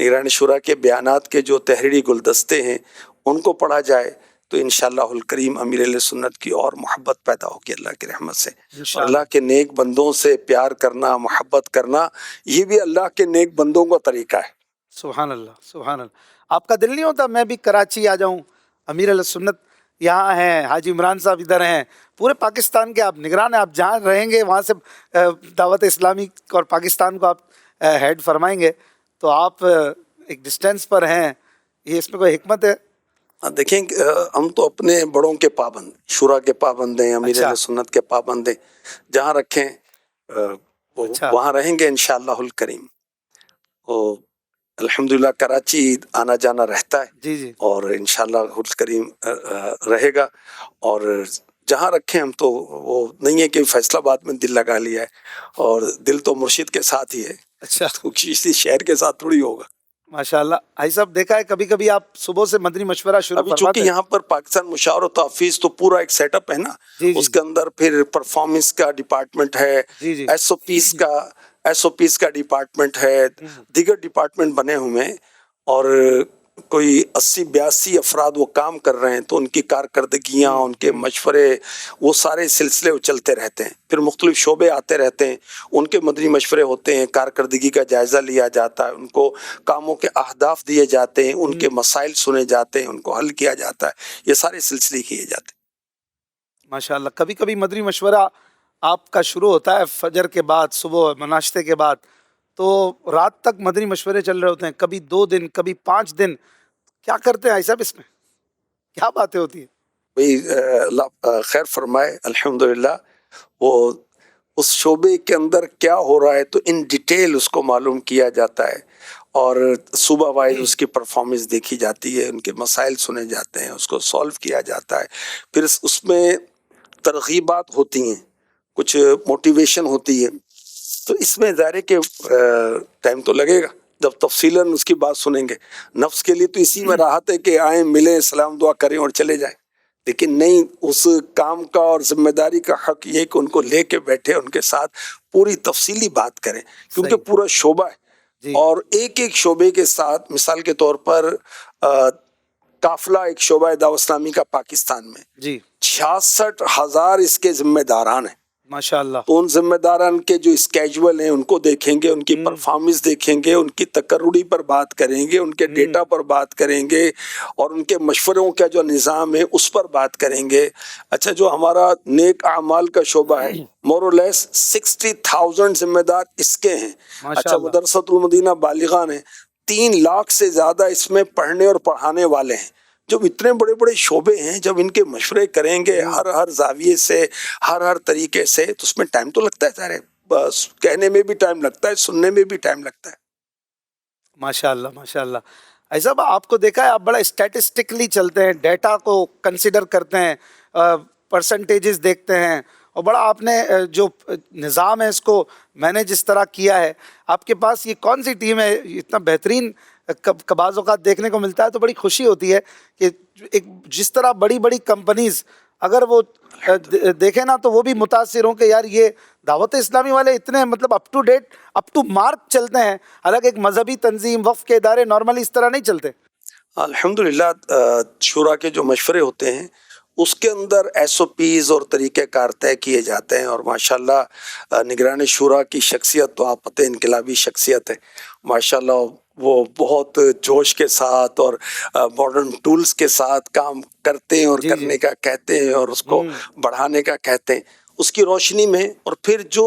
निगरान शुरा के बयानात के जो तहरीरी गुलदस्ते हैं उनको पढ़ा जाए, तो इंशाअल्लाहुल करीम अमीर अहले सुन्नत की और मोहब्बत पैदा होगी अल्लाह की रहमत से। और अल्लाह के नेक बंदों से प्यार करना, मोहब्बत करना, ये भी अल्लाह के नेक बंदों का तरीका है। सुभान अल्लाह, सुभान अल्लाह। आपका दिल नहीं होता मैं भी कराची आ जाऊं? अमीर अहले सुन्नत यहाँ हैं, हाजी इमरान साहब इधर हैं, पूरे पाकिस्तान के आप निगरान हैं, आप जहाँ रहेंगे वहाँ से दावत इस्लामी और पाकिस्तान को आप हेड फरमाएंगे, तो आप एक डिस्टेंस पर हैं, ये इसमें कोई हिकमत है? देखें, हम तो अपने बड़ों के पाबंद, शुरा के पाबंद हैं, अमीर अच्छा। अहले सुन्नत के पाबंद हैं, जहाँ रखें वो अच्छा। वहाँ रहेंगे इंशाअल्लाहुल करीम। और अल्हम्दुलिल्लाह कराची आना जाना रहता है, जी जी, और इंशाअल्लाहुल करीम रहेगा। और जहाँ रखें हम तो वो नहीं है कि फैसलाबाद में दिल लगा लिया है, और दिल तो मुर्शिद के साथ ही है, अच्छा, तो किसी शहर के साथ थोड़ी होगा। माशाल्लाह। भाई साहब देखा है कभी कभी आप सुबह से मदनी मशवरा शुरू अभी चूंकि फरमाते हैं? यहाँ पर पाकिस्तान मुशावरत तहफीज तो पूरा एक सेटअप है ना, जी जी उसके अंदर फिर परफॉर्मेंस का डिपार्टमेंट है, जी जी, एसओपीस का डिपार्टमेंट है, दीगर डिपार्टमेंट बने हुए हैं, और कोई 80-82 अफराद वो काम कर रहे हैं, तो उनकी कारकर्दगियाँ, उनके मशवरे, वो सारे सिलसिले चलते रहते हैं। फिर मुख्तलिफ शोबे आते रहते हैं, उनके मदनी मशवरे होते हैं, कारकर्दगी का जायज़ा लिया जाता है, उनको कामों के अहदाफ दिए जाते हैं, उनके मसाइल सुने जाते हैं, उनको हल किया जाता है, ये सारे सिलसिले किए जाते हैं। माशाल्लाह। कभी कभी मदनी मशवरा आपका शुरू होता है फजर के बाद, सुबह नाश्ते के बाद, तो रात तक मदनी मशवरे चल रहे होते हैं, कभी 2 दिन, कभी 5 दिन। क्या करते हैं भाई साहब इसमें, क्या बातें होती हैं? भाई अल्लाह खैर फरमाए, अल्हम्दुलिल्लाह। वो उस शोबे के अंदर क्या हो रहा है तो इन डिटेल उसको मालूम किया जाता है, और सुबह वाइज उसकी परफॉर्मेंस देखी जाती है, उनके मसाइल सुने जाते हैं, उसको सॉल्व किया जाता है। फिर उसमें तरगीबात होती हैं, कुछ मोटिवेशन होती है, तो इसमें ज़ाहिर है कि टाइम तो लगेगा जब तफसीलन उसकी बात सुनेंगे। नफ्स के लिए तो इसी में राहत है कि आए, मिले, सलाम दुआ करें और चले जाएं, लेकिन नहीं, उस काम का और जिम्मेदारी का हक ये कि उनको लेके बैठे, उनके साथ पूरी तफसीली बात करें, क्योंकि सही पूरा शोबा है, जी और एक एक शोबे के साथ, मिसाल के तौर पर काफिला एक शोबा है दावत इस्लामी का पाकिस्तान में, जी, 66,000 इसके जिम्मेदारान हैं। माशाल्लाह। तो उन जिम्मेदारान के जो स्केजुअल हैं उनको देखेंगे, उनकी परफॉर्मेंस देखेंगे, उनकी तकर्रुड़ी पर बात करेंगे, उनके डेटा पर बात करेंगे, और उनके मशवरों का जो निज़ाम है उस पर बात करेंगे। अच्छा, जो हमारा नेक आमाल का शोबा है, मोर और लेस 60,000 जिम्मेदार इसके हैं। अच्छा, मदरसतुल मदीना बालिगान है, 3 लाख से ज़्यादा इसमें पढ़ने और पढ़ाने वाले हैं। जब इतने बड़े बड़े शोबे हैं, जब इनके मशवरे करेंगे हर जाविये से, हर तरीके से, तो उसमें टाइम तो लगता है सारे, बस कहने में भी टाइम लगता है, सुनने में भी टाइम लगता है। माशाल्लाह, माशाल्लाह। ऐसा आपको देखा है, आप बड़ा स्टैटिस्टिकली चलते हैं, डेटा को कंसिडर करते हैं, परसेंटेजेस देखते हैं, और बड़ा आपने जो निज़ाम है इसको मैनेज इस तरह किया है। आपके पास ये कौन सी टीम है, इतना बेहतरीन बाज़ औक़ात देखने को मिलता है, तो बड़ी खुशी होती है कि एक जिस तरह बड़ी बड़ी कंपनीज़ अगर वो देखें ना तो वो भी मुतासिर हों कि यार ये दावत इस्लामी वाले इतने मतलब up to date up to mark चलते हैं। हालांकि एक मजहबी तंजीम वक्फ के इदारे नॉर्मली इस तरह नहीं चलते। अल्हम्दुलिल्लाह शूरा के जो मशवरे होते हैं उसके अंदर SOPs और तरीक़ेकार तय किए जाते हैं, और माशाल्लाह निगरान शूरा की शख्सियत तो आप पता है इनकलाबी शख्सियत है माशाल्लाह। वो बहुत जोश के साथ और मॉडर्न टूल्स के साथ काम करते हैं और जी, करने जी। का कहते हैं और उसको बढ़ाने का कहते हैं। उसकी रोशनी में और फिर जो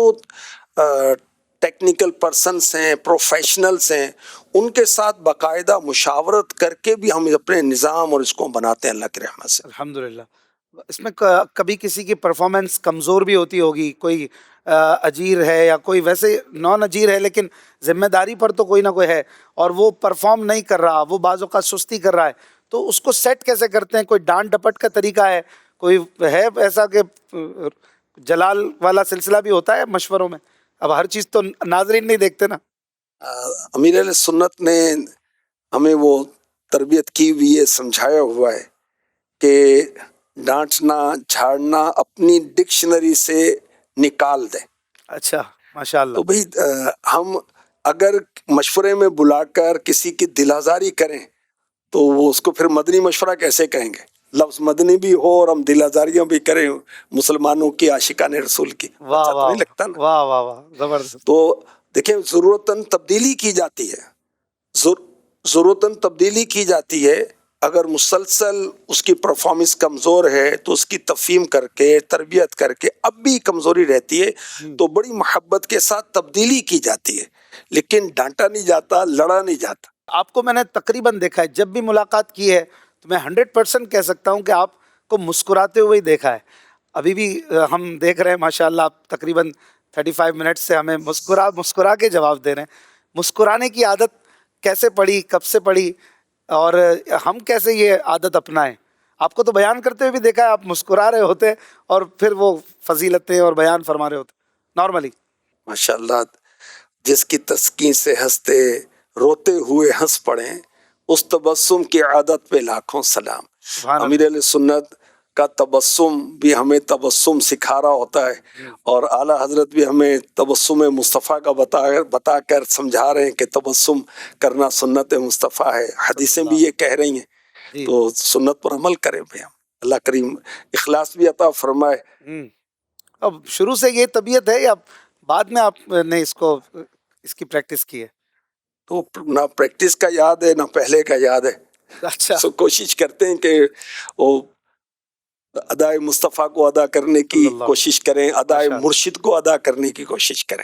टेक्निकल पर्सन्स हैं, प्रोफेशनल्स हैं, उनके साथ बाकायदा मुशावरत करके भी हम अपने निज़ाम और इसको बनाते हैं अल्लाह की रहमत से। अल्हम्दुलिल्लाह। इसमें कभी किसी की परफॉर्मेंस कमज़ोर भी होती होगी, कोई अजीर है या कोई वैसे नॉन अजीर है लेकिन जिम्मेदारी पर तो कोई ना कोई है और वो परफॉर्म नहीं कर रहा, वो बाज़ों का सुस्ती कर रहा है, तो उसको सेट कैसे करते हैं? कोई डांट डपट का तरीका है, कोई है ऐसा कि जलाल वाला सिलसिला भी होता है मशवरों में? अब हर चीज़ तो नाजरीन नहीं देखते ना। अमीर अहले सुन्नत ने हमें वो तरबियत की हुई है, समझाया हुआ है कि डांटना झाड़ना अपनी डिक्शनरी से निकाल दें। अच्छा, माशाअल्लाह। तो भाई हम अगर मशवरे में बुलाकर किसी की दिल आज़ारी करें तो वो उसको फिर मदनी मशवरा कैसे कहेंगे? लफ्ज़ मदनी भी हो और हम दिल आज़ारियाँ भी करें मुसलमानों की, आशिकाने रसूल की, वाह अच्छा तो वाह नहीं लगता ना। वाह वाह वाह, जबरदस्त। तो देखिए ज़रूरतन तब्दीली की जाती है, ज़रूरतन तब्दीली की जाती है। अगर मुसलसल उसकी परफॉर्मेंस कमज़ोर है तो उसकी तफ़हीम करके तरबियत करके अब भी कमज़ोरी रहती है तो बड़ी मोहब्बत के साथ तब्दीली की जाती है, लेकिन डांटा नहीं जाता, लड़ा नहीं जाता। आपको मैंने तकरीबन देखा है, जब भी मुलाकात की है तो मैं 100% कह सकता हूँ कि आपको मुस्कुराते हुए ही देखा है। अभी भी हम देख रहे हैं माशाल्लाह, आप तकरीबन 35 मिनट से हमें मुस्कुरा मुस्कुरा के जवाब दे रहे हैं। मुस्कुराने की आदत कैसे पड़ी, कब से पड़ी, और हम कैसे ये आदत अपनाएं? आपको तो बयान करते हुए भी देखा है, आप मुस्कुरा रहे होते और फिर वो फजीलतें और बयान फरमा रहे होते नॉर्मली। माशाल्लाह, जिसकी तस्कीन से हंसते रोते हुए हंस पड़े उस तबस्सुम की आदत पे लाखों सलाम। सुभान अमीर अहले सुन्नत का तबस्सुम भी हमें तबस्सुम सिखा रहा होता है और आला हजरत भी हमें तबस्सुम मुस्तफ़ा का बताकर समझा रहे हैं कि तबस्सुम करना सुन्नत मुस्तफ़ा है। हदीसें भी ये कह रही हैं, जी। तो सुन्नत पर अमल करें भाई। हम अल्लाह करीम इखलास भी अता फरमाए। अब शुरू से ये तबीयत है या बाद में आपने इसकी प्रैक्टिस की है? तो ना प्रैक्टिस का याद है ना पहले का याद है। अच्छा। सो कोशिश करते हैं कि वो अदाए मुस्तफ़ा को अदा करने की सल्लल्लाहु कोशिश करें, अदाए माशाअल्लाह। मुर्शिद को अदा करने की कोशिश करें।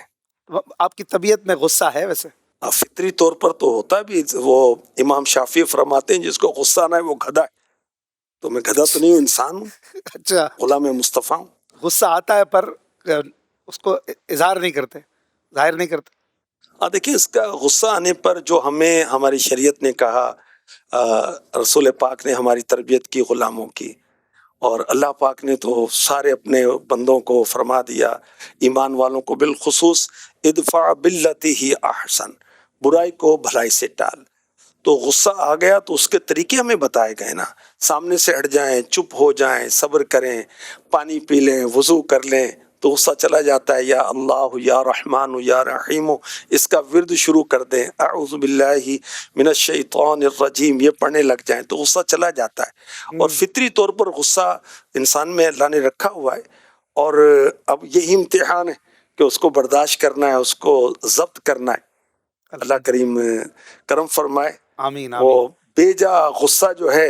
आपकी तबीयत में गुस्सा है वैसे? फितरी तौर पर तो होता भी, वो इमाम शाफी फरमाते हैं जिसको गुस्सा ना है वो गधा है। तो मैं गधा तो नहीं हूँ, इंसान हूँ, अच्छा, गुलाम मुस्तफ़ा हूँ। गुस्सा आता है पर उसको इजहार नहीं करते, जाहिर नहीं करते। देखिए इसका गुस्सा आने पर जो हमें हमारी शरीयत ने कहा, रसूल पाक ने हमारी तरबियत की गुलामों की, और अल्लाह पाक ने तो सारे अपने बंदों को फरमा दिया, ईमान वालों को बिलखुसूस, इदफा बिल्लती ही अहसन, बुराई को भलाई से टाल। तो गुस्सा आ गया तो उसके तरीके हमें बताए गए ना, सामने से हट जाएं, चुप हो जाएं, सब्र करें, पानी पी लें, वज़ू कर लें तो गुस्सा चला जाता है। या अल्लाह या रहमान या रहीम, इसका विर्द शुरू कर दें, अऊज़ु बिल्लाहि मिनश शैतानिर रजीम, ये पढ़ने लग जाएं तो गुस्सा चला जाता है। और फितरी तौर पर गुस्सा इंसान में अल्लाह ने रखा हुआ है, और अब यही इम्तिहान है कि उसको बर्दाश्त करना है, उसको जब्त करना है। अल्लाह करीम करम फरमाए। आमीन वो आमीन। बेजा गुस्सा जो है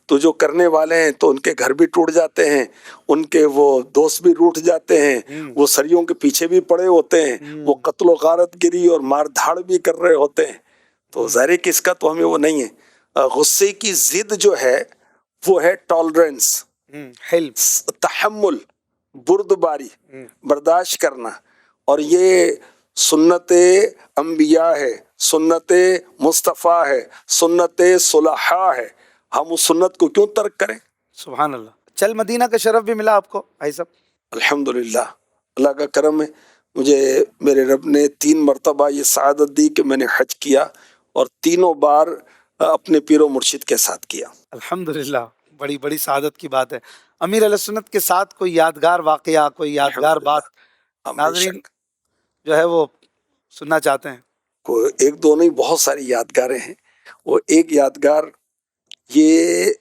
तो जो करने वाले हैं तो उनके घर भी टूट जाते हैं, उनके वो दोस्त भी रूठ जाते हैं, वो सरियों के पीछे भी पड़े होते हैं, वो कत्ल गारत गिरी और मार धाड़ भी कर रहे होते हैं। तो ज़ाहिर कि इसका तो हमें वो नहीं है। गुस्से की जिद जो है वो है टॉलरेंस, हेल्प, तहम्मुल, बुर्दबारी, बर्दाश्त करना। और ये सुन्नत अंबिया है, सुन्नत मुस्तफ़ा है, सुन्नत सुलहा है। हम उस सुन्नत को क्यों तर्क करें? सुभान अल्लाह। चल मदीना का शरफ भी मिला आपको भाई साहब? अल्हम्दुलिल्लाह, अल्लाह का करम है, मुझे मेरे रब ने 3 मरतबा ये सआदत दी कि मैंने हज किया और तीनों बार अपने पीरो मुर्शिद के साथ किया। अल्हम्दुलिल्लाह, बड़ी बड़ी सआदत की बात है। अमीर अहले सुन्नत के साथ कोई यादगार वाकया, कोई यादगार बात अल्हम्दुलिल्लाह, हाँ नाजरीन बेशक, जो है वो सुनना चाहते हैं? को एक दो नहीं, बहुत सारी यादगारें हैं। वो एक यादगार ये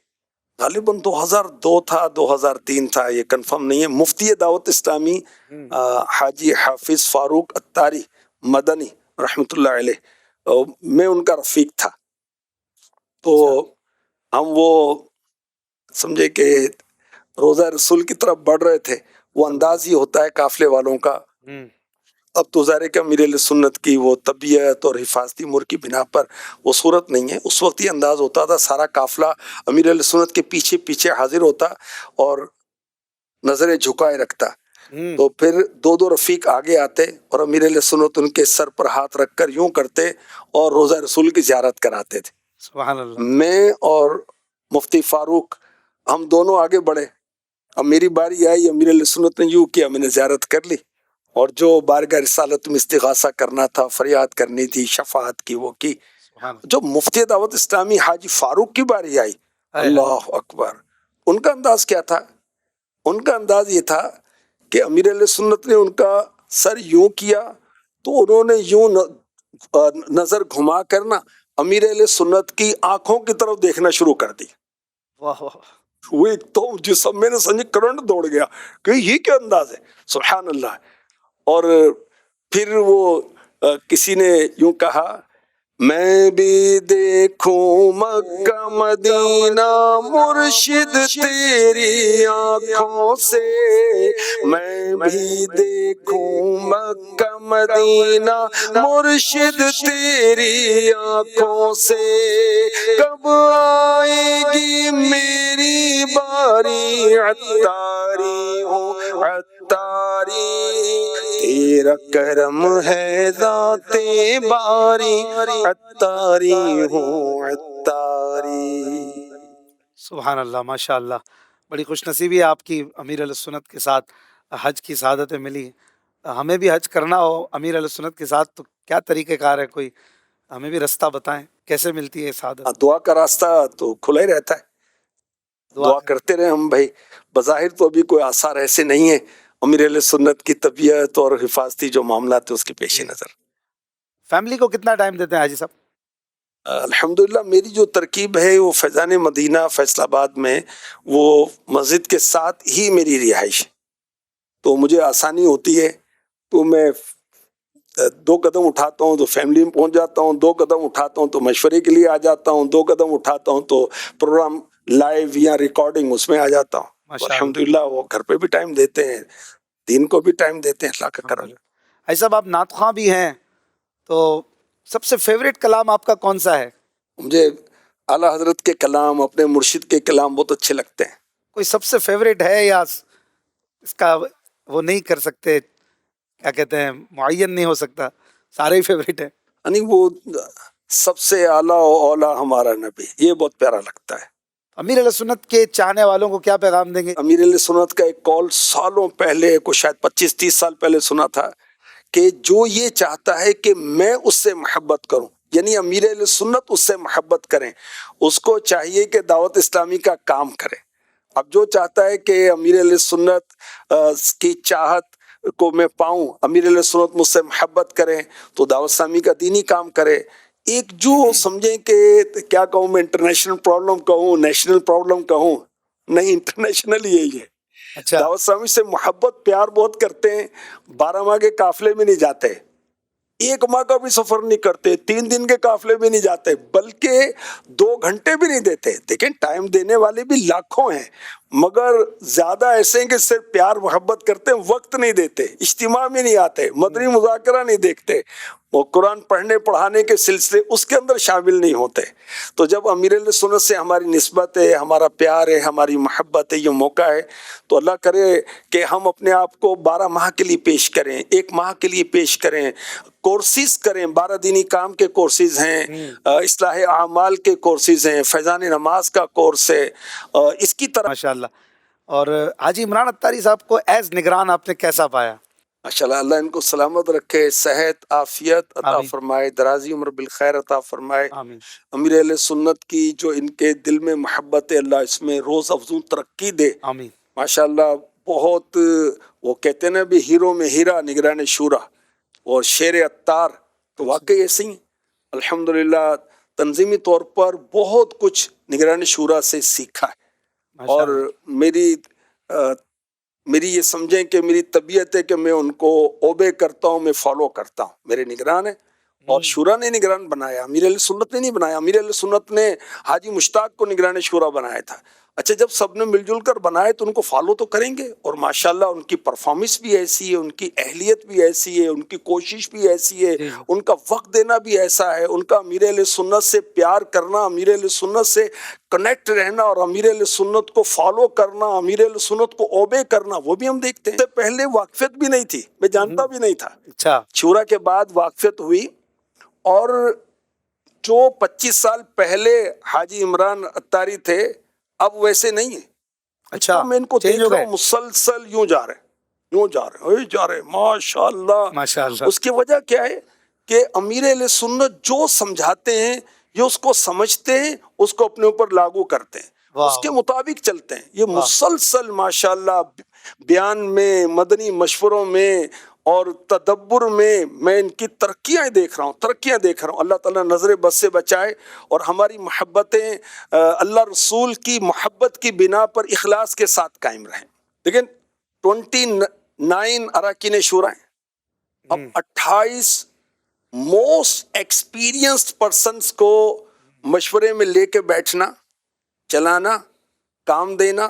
गालिबन 2002 था, 2003 था, ये कंफर्म नहीं है। मुफ्ती दावत इस्लामी हाजी हाफिज फारूक अत्तारी मदनी रहमतुल्लाह अलैह, मैं उनका रफीक था। तो हम वो समझे कि रोजा रसूल की तरफ बढ़ रहे थे। वो अंदाज ही होता है काफिले वालों का। अब तो ज़ाहिर है कि अमीर अहले सुन्नत की वो तबीयत और हिफाजती उमूर की बिना पर वो सूरत नहीं है। उस वक्त ये अंदाज होता था सारा काफिला अमीर अहले सुन्नत के पीछे पीछे हाजिर होता और नजरें झुकाए रखता। तो फिर दो दो रफीक आगे आते और अमीर अहले सुन्नत उनके सर पर हाथ रखकर यूं करते और रोजा रसूल की ज़ियारत कराते थे। सुभान अल्लाह। मैं और मुफ्ती फारूक हम दोनों आगे बढ़े। अब मेरी बारी आई, अमीर अहले सुन्नत ने यूं किया, मैंने ज़ियारत कर ली और जो बारगाह रिसालत में इस्तिगासा करना था, फरियाद करनी थी, शफाअत की, वो की। सुभान जो मुफ्ती दावत इस्लामी हाजी फारूक की बारी आई, अल्लाह अकबर, उनका अंदाज क्या था? उनका अंदाज ये था कि अमीर अहले सुन्नत ने उनका सर यूं किया तो उन्होंने यूं नजर घुमा कर ना अमीर अहले सुन्नत की आंखों की तरफ देखना शुरू कर दी। वाह वाह। वो एक तो जो सब मैंने समझे करंट दौड़ गया कि ये क्या अंदाज है, सुभान अल्लाह। और फिर वो किसी ने यूं कहा, मैं भी देखूं मक्का मदीना मुर्शिद तेरी आंखों से, मैं भी देखूं मक्का मदीना मुर्शिद तेरी आंखों से, कब आएगी मेरी बारी अत्तारी हूँ अत्तारी, तेरा करम है ज़ाते बारी अत्तारी हूँ अत्तारी। सुभान अल्लाह, माशा अल्लाह। बड़ी खुशनसीबी है आपकी, अमीर अहले सुन्नत के साथ हज की सआदतें मिली। हमें भी हज करना हो अमीर अहले सुन्नत के साथ तो क्या तरीक़ेकार है? कोई हमें भी रास्ता बताएं, कैसे मिलती है सआदत? दुआ का रास्ता तो खुला ही रहता है, दुआ करते रहे हम भाई। बज़ाहिर तो अभी कोई आसार ऐसे नहीं है अमीर अहले सुन्नत की तबीयत और हिफाजती जो मामला थे उसके पेश नज़र। फैमिली को कितना टाइम देते हैं हाजी साहब? अल्हम्दुलिल्लाह, मेरी जो तरकीब है वो फैज़ान मदीना फैसलाबाद में वो मस्जिद के साथ ही मेरी रिहाइश है, तो मुझे आसानी होती है। तो मैं 2 कदम उठाता हूँ तो फैमिली में पहुँच जाता हूँ, 2 कदम उठाता हूँ तो मशवरे के लिए आ जाता हूँ, 2 कदम उठाता हूँ तो प्रोग्राम लाइव या रिकॉर्डिंग उसमें आ जाता हूँ। अल्हम्दुलिल्लाह, वो घर पे भी टाइम देते हैं, दीन को भी टाइम देते हैं, अल्लाह का करम। भाई साहब आप नात ख़्वां भी हैं, तो सबसे फेवरेट कलाम आपका कौन सा है? मुझे आला हजरत के कलाम, अपने मुर्शिद के कलाम बहुत अच्छे लगते हैं। कोई सबसे फेवरेट है या इसका वो नहीं कर सकते, क्या कहते हैं, मुअय्यन नहीं हो सकता, सारे ही फेवरेट है? यानी वो सबसे आला और औला हमारा नबी, ये बहुत प्यारा लगता है। अमीर अहले सुन्नत के चाहने वालों को क्या पैगाम देंगे? अमीर अहले सुन्नत का एक कॉल सालों पहले, को शायद 25-30 साल पहले सुना था कि जो ये चाहता है कि मैं उससे मोहब्बत करूं, यानी अमीर अहले सुन्नत उससे मोहब्बत करें, उसको चाहिए कि दावत इस्लामी का काम करे। अब जो चाहता है कि अमीर अहले सुन्नत की चाहत को मैं पाऊं, अमीर अहले सुन्नत मुझसे मोहब्बत करें, तो दावत इस्लामी का दीनी काम करे। एक जो समझें कि क्या कहूँ मैं, इंटरनेशनल प्रॉब्लम कहूँ, नेशनल प्रॉब्लम कहूँ, नहीं, इंटरनेशनल यही है। अच्छा। दावत इस्लामी से मोहब्बत प्यार बहुत करते हैं, 12 माह के काफिले में नहीं जाते, 1 माह का भी सफर नहीं करते, 3 दिन के काफिले में नहीं जाते, बल्कि 2 घंटे भी नहीं देते। देखें, टाइम देने वाले भी लाखों हैं, मगर ज्यादा ऐसे हैं कि सिर्फ प्यार मोहब्बत करते हैं, वक्त नहीं देते, इज्तिमा में नहीं आते, मदनी मुज़ाकरा नहीं देखते, वो कुरान पढ़ने पढ़ाने के सिलसिले उसके अंदर शामिल नहीं होते। तो जब अमीर अहले सुन्नत से हमारी निस्बत है, हमारा प्यार है, हमारी मोहब्बत है, ये मौका है, तो अल्लाह करे कि हम अपने आप को 12 माह के लिए पेश करें, 1 माह के लिए पेश करें, कोर्सेज करें। 12 दीनी काम के कोर्सेज हैं, इस्लाह आमाल के कोर्सेज हैं, फैज़ान नमाज का कोर्स है, इसकी तरह। माशाअल्लाह। اور حاجی عمران اتاری صاحب کو ایز نگران آپ نے کیسا پایا؟ ماشاءاللہ، اللہ ان کو سلامت رکھے، صحت عافیت عطا آمین فرمائے، درازی عمر بالخیر عطا فرمائے۔ آمین امیر اہل سنت کی جو ان کے دل میں محبت ہے، اللہ اس میں روز افزوں ترقی دے۔ آمین ماشاءاللہ بہت، وہ کہتے ہیں نا بھی ہیرو میں ہیرا نگران شورا اور شیر اتار، تو واقعی ایسے ہی الحمدللہ تنظیمی طور پر بہت کچھ نگران شورا سے سیکھا ہے۔ ماشاء اور اللہ میری یہ سمجھیں کہ میری طبیعت ہے کہ میں ان کو اوبے کرتا ہوں، میں فالو کرتا ہوں، میرے نگران ہیں۔ اور شورا نے نگران بنایا، امیر اہل سنت نے نہیں بنایا۔ امیر اہل سنت نے حاجی مشتاق کو نگران شورا بنایا تھا۔ اچھا، جب سب نے مل جل کر بنائے تو ان کو فالو تو کریں گے، اور ماشاءاللہ ان کی پرفارمنس بھی ایسی ہے، ان کی اہلیت بھی ایسی ہے، ان کی کوشش بھی ایسی ہے، ان کا وقت دینا بھی ایسا ہے، ان کا امیر اہل سنت سے پیار کرنا، امیر اہل سنت سے کنیکٹ رہنا، اور امیر اہل سنت کو فالو کرنا، امیر اہل سنت کو اوبے کرنا، وہ بھی ہم دیکھتے ہیں۔ اس سے پہلے واقفیت بھی نہیں تھی، میں جانتا بھی نہیں تھا۔ اچھا شورا کے بعد واقفیت ہوئی، اور جو 25 سال پہلے حاجی عمران اتاری تھے اب ویسے نہیں ہیں۔ اچھا تو میں ان کو چینج دیکھ ہو رہا گئے ہوں مسلسل یوں جا رہے ہیں، یوں جا رہے ہیں ماشاءاللہ۔ ماشاء اللہ اس کی وجہ کیا ہے کہ امیر اہل سنت جو سمجھاتے ہیں یہ اس کو سمجھتے ہیں، اس کو اپنے اوپر لاگو کرتے ہیں، اس کے مطابق چلتے ہیں۔ یہ مسلسل ماشاءاللہ بیان میں، مدنی مشوروں میں اور تدبر میں ان کی ترقیاں دیکھ رہا ہوں۔ اللہ تعالیٰ نظر بد سے بچائے، اور ہماری محبتیں اللہ رسول کی محبت کی بنا پر اخلاص کے ساتھ قائم رہیں۔ لیکن 29 اراکین شورا ہیں، اب 28 موسٹ ایکسپیرینسڈ پرسنس کو مشورے میں لے کے بیٹھنا، چلانا، کام دینا،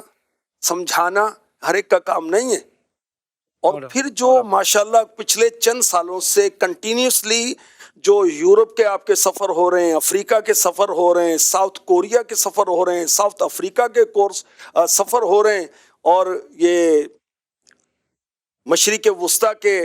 سمجھانا ہر ایک کا کام نہیں ہے۔ اور پھر جو ماشاءاللہ پچھلے چند سالوں سے کنٹینیوسلی جو یورپ کے آپ کے سفر ہو رہے ہیں، افریقہ کے سفر ہو رہے ہیں، ساؤتھ کوریا کے سفر ہو رہے ہیں، ساؤتھ افریقہ کے سفر ہو رہے ہیں، اور یہ مشرق وسطیٰ کے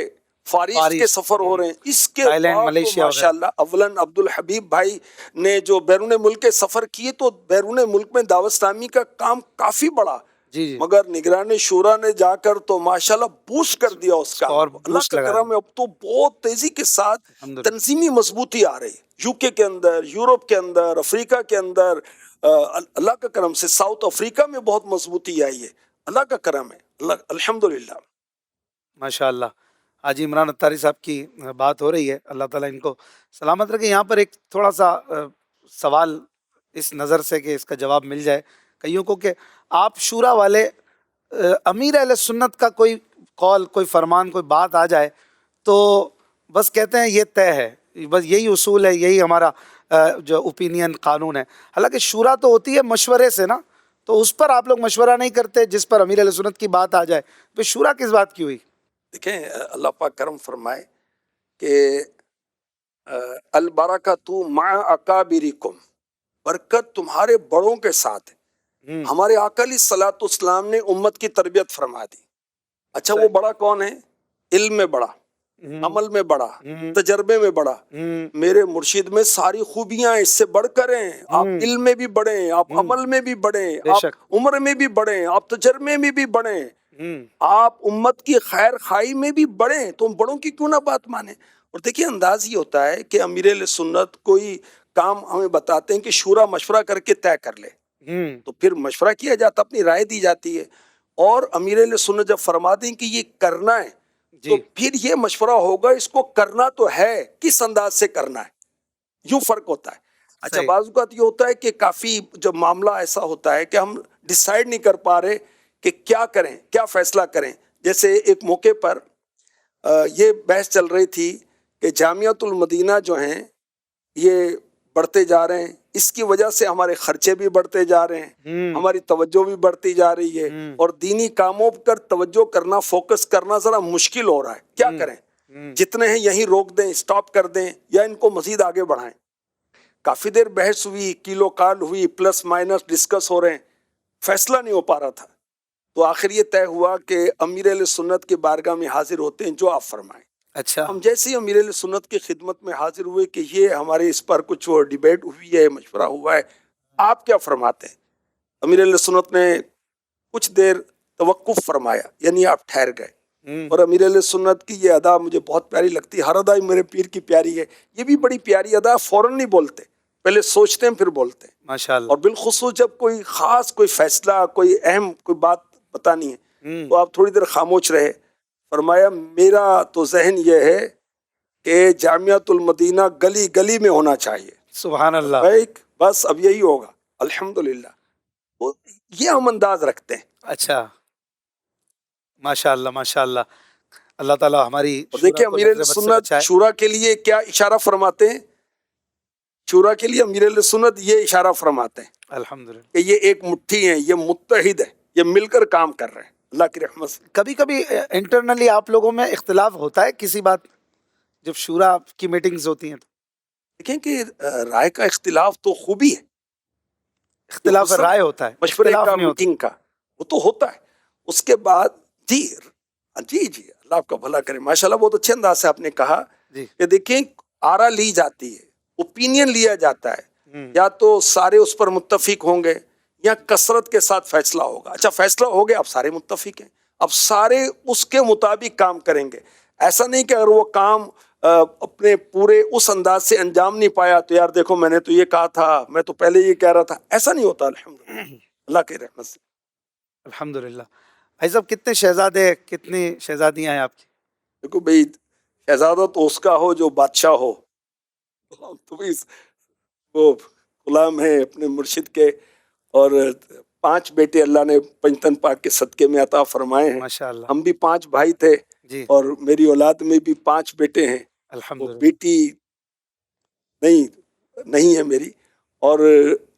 فارس کے سفر ہو رہے ہیں، اس کے تھائی لینڈ، بعد تو ملیشیا وغیرہ۔ ماشاءاللہ اولاً عبد الحبیب بھائی نے جو بیرون ملک کے سفر کیے تو بیرون ملک میں دعوت اسلامی کا کام کافی بڑا، جی مگر نگران شورا نے جا کر تو ماشاءاللہ بوسٹ کر دیا اس کا۔ اور اللہ بوسٹ کا لگا کرم ہے، اب تو بہت تیزی کے ساتھ الحمدللہ۔ تنظیمی مضبوطی آ رہی ہے، یو کے اندر، یورپ کے اندر، افریقہ کے اندر۔ اللہ کا کرم سے ساؤتھ افریقہ میں بہت مضبوطی آئی ہے، اللہ کا کرم ہے، الحمدللہ۔ ماشاء اللہ حاجی عمران اتاری صاحب کی بات ہو رہی ہے، اللہ تعالیٰ ان کو سلامت رکھے۔ یہاں پر ایک تھوڑا سا سوال اس نظر سے کہ اس کا جواب مل جائے کئیوں کو، کہ آپ شورا والے امیر اہل سنت کا کوئی قول، کوئی فرمان، کوئی بات آ جائے تو بس کہتے ہیں یہ طے ہے، بس یہی اصول ہے، یہی ہمارا جو اوپینین قانون ہے۔ حالانکہ شورا تو ہوتی ہے مشورے سے نا، تو اس پر آپ لوگ مشورہ نہیں کرتے جس پر امیر اہل سنت کی بات آ جائے، تو شورا کس بات کی ہوئی؟ دیکھیں، اللہ پاک کرم فرمائے کہ البرکۃ مع اکابرکم، برکت تمہارے بڑوں کے ساتھ ہے۔ ہمارے آقا علیہ الصلوۃ والسلام نے امت کی تربیت فرما دی۔ اچھا، وہ بڑا کون ہے؟ علم میں بڑا، عمل میں بڑا، تجربے میں بڑا۔ میرے مرشد میں ساری خوبیاں اس سے بڑھ کر ہیں۔ آپ علم میں بھی بڑھیں، آپ عمل میں بھی بڑھیں، آپ عمر میں بھی بڑھیں، آپ تجربے میں بھی بڑھیں، آپ امت کی خیر خواہی میں بھی بڑھیں، تو ہم بڑوں کی کیوں نہ بات مانیں؟ اور دیکھیے، انداز یہ ہوتا ہے کہ امیر اہل سنت کوئی کام ہمیں بتاتے ہیں کہ شورا مشورہ کر کے طے کر لے، تو پھر مشورہ کیا جاتا، اپنی رائے دی جاتی ہے، اور امیر اہل سنت جب فرما دیں کہ یہ کرنا ہے تو پھر یہ مشورہ ہوگا، اس کو کرنا تو ہے، کس انداز سے کرنا ہے، یوں فرق ہوتا ہے۔ اچھا، بعض اوقات یہ ہوتا ہے کہ کافی جب معاملہ ایسا ہوتا ہے کہ ہم ڈیسائیڈ نہیں کر پا رہے کہ کیا کریں، کیا فیصلہ کریں۔ جیسے ایک موقع پر یہ بحث چل رہی تھی کہ جامعۃ المدینہ جو ہیں یہ بڑھتے جا رہے ہیں، اس کی وجہ سے ہمارے خرچے بھی بڑھتے جا رہے ہیں، ہماری توجہ بھی بڑھتی جا رہی ہے، اور دینی کاموں پر توجہ کرنا، فوکس کرنا ذرا مشکل ہو رہا ہے، کیا کریں؟ جتنے ہیں یہیں روک دیں، سٹاپ کر دیں، یا ان کو مزید آگے بڑھائیں؟ کافی دیر بحث ہوئی، کیلو کال ہوئی، پلس مائنس ڈسکس ہو رہے ہیں، فیصلہ نہیں ہو پا رہا تھا۔ تو آخر یہ طے ہوا کہ امیر اہل سنت کے بارگاہ میں حاضر ہوتے ہیں، جو آپ فرمائیں۔ اچھا، ہم جیسے ہی امیر اہل سنت کی خدمت میں حاضر ہوئے کہ یہ ہمارے اس پر کچھ ڈیبیٹ ہوئی ہے، مشورہ ہوا ہے، آپ کیا فرماتے ہیں؟ امیر اہل سنت نے کچھ دیر तवक्कुफ फरमाया, यानी आप ठहर गए। हम्म, और अमीर अहले सुन्नत की ये अदा मुझे बहुत प्यारी लगती है, हर अदा ही मेरे पीर की प्यारी है, ये भी बड़ी प्यारी अदा। फौरन नहीं बोलते, पहले सोचते हैं फिर बोलते हैं। माशाल्लाह। और बिलखुसूस जब कोई खास कोई फैसला, कोई अहम कोई बात बतानी है तो आप थोड़ी देर खामोश रहे। फरमाया मेरा तो जहन ये है कि जामियातुल मदीना गली गली में होना चाहिए। सुभान अल्लाह। भाई बस अब यही होगा, अल्हम्दुलिल्लाह। वो ये हम अंदाज रखते हैं। अच्छा, माशाल्लाह माशाल्लाह। अल्लाह ताला हमारी और शूरा देखिए को अमीर नजर बद से सुन्नत बचाए। शूरा के लिए क्या इशारा फरमाते हैं, शूरा के लिए अमीर सुन्नत ये इशारा फरमाते हैं अल्हम्दुलिल्लाह। कि ये एक मुट्ठी है, ये मुत्तहिद है, ये मिलकर काम कर रहे हैं अल्लाह की रहमत से। कभी कभी इंटरनली आप लोगों में इख्तिलाफ होता है किसी बात, जब शूरा की मीटिंग्स होती हैं तो? देखें कि राय का इख्तिलाफ तो खूबी है, इख्तिलाफ राय होता है, मशवरे इख्तिलाफ का, नहीं होता। मीटिंग का, वो तो होता है। उसके बाद जी जी जी अल्लाह आपका भला करे, माशाल्लाह बहुत अच्छे अंदाज से आपने कहा जी। कि देखें आरा ली जाती है, ओपिनियन लिया जाता है, हम्म, या तो सारे उस पर मुत्तफिक होंगे या कसरत के साथ फैसला होगा। अच्छा फैसला हो गया, अब सारे मुत्तफिक हैं, अब सारे उसके मुताबिक काम करेंगे। ऐसा नहीं कि अगर वो काम अपने पूरे उस अंदाज से अंजाम नहीं पाया तो यार देखो मैंने तो ये कहा था, मैं तो पहले ये कह रहा था, ऐसा नहीं होता अल्हम्दुलिल्लाह अल्लाह की रहमत से। अल्हम्दुलिल्लाह। भाई साहब कितने शहजादे, कितनी शहजादियां हैं आपकी? देखो भाई, शहजादा तो उसका हो जो बादशाह हो, तो भाई वो गुलाम है अपने मुर्शिद के। और 5 बेटे अल्लाह ने पंजतन पाक के सदके में अता फरमाए हैं। माशाल्लाह। हम भी 5 भाई थे जी, और मेरी औलाद में भी 5 बेटे हैं। वो अल्हम्दुलिल्लाह। बेटी नहीं नहीं है मेरी, और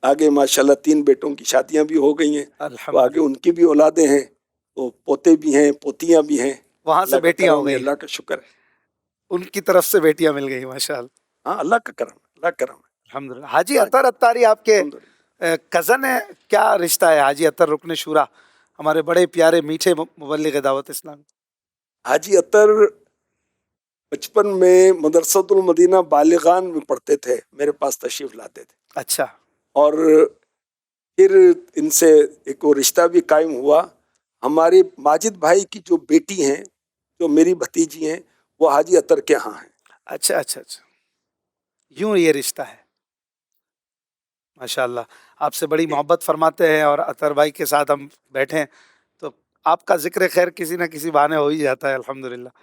आगे माशाल्लाह 3 बेटों की शादियां भी हो गई हैं, तो आगे अल्हम्दुलिल्लाह। उनकी भी औलादें हैं, तो पोते भी हैं, पोतियां भी हैं। वहां से अल्लाह का बेटियां हो करम है, गई, अल्लाह का शुक्र है। उनकी तरफ से बेटियां मिल गई, माशाल्लाह। हाँ अल्लाह का करम, अल्लाह का करम है। अल्हम्दुलिल्लाह। हाजी अतर अत्तारी आपके अल्हम्दुलिल्लाह। कज़न है, क्या रिश्ता है हाजी अतर रुकन शूरा, हमारे बड़े प्यारे मीठे मुबल्लिग दावत इस्लाम? हाजी अतर बचपन में मदरसतुल मदीना बालिगान में पढ़ते थे, मेरे पास तशरीफ लाते थे, अच्छा, और फिर इनसे एक वो रिश्ता भी कायम हुआ। हमारे माजिद भाई की जो बेटी हैं, जो मेरी भतीजी हैं, वो हाजी अतर के यहाँ हैं। अच्छा अच्छा अच्छा, यूं ये रिश्ता है। माशाल्लाह, आपसे बड़ी मोहब्बत फरमाते हैं और अतर भाई के साथ हम बैठे हैं तो आपका जिक्र खैर किसी ना किसी बहाने हो ही जाता है, अल्हम्दुलिल्लाह।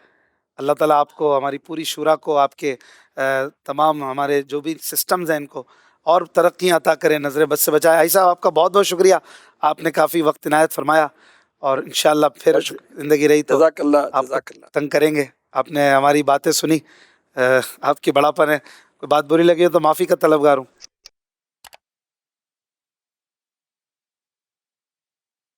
अल्लाह ताला आपको, हमारी पूरी शुरा को, आपके तमाम हमारे जो भी सिस्टम्स हैं इनको और तरक्कियाँ अता करें, नज़र बद से बचाए। भाई साहब आपका बहुत बहुत शुक्रिया, आपने काफ़ी वक्त इनायत फरमाया और इंशाअल्लाह फिर ज़िंदगी रही तो जज़ाकल्लाह आपको जज़ाकल्लाह। तंग करेंगे। आपने हमारी बातें सुनी, आपकी बड़ापन है, कोई बात बुरी लगी हो तो माफ़ी का तलबगार हूँ।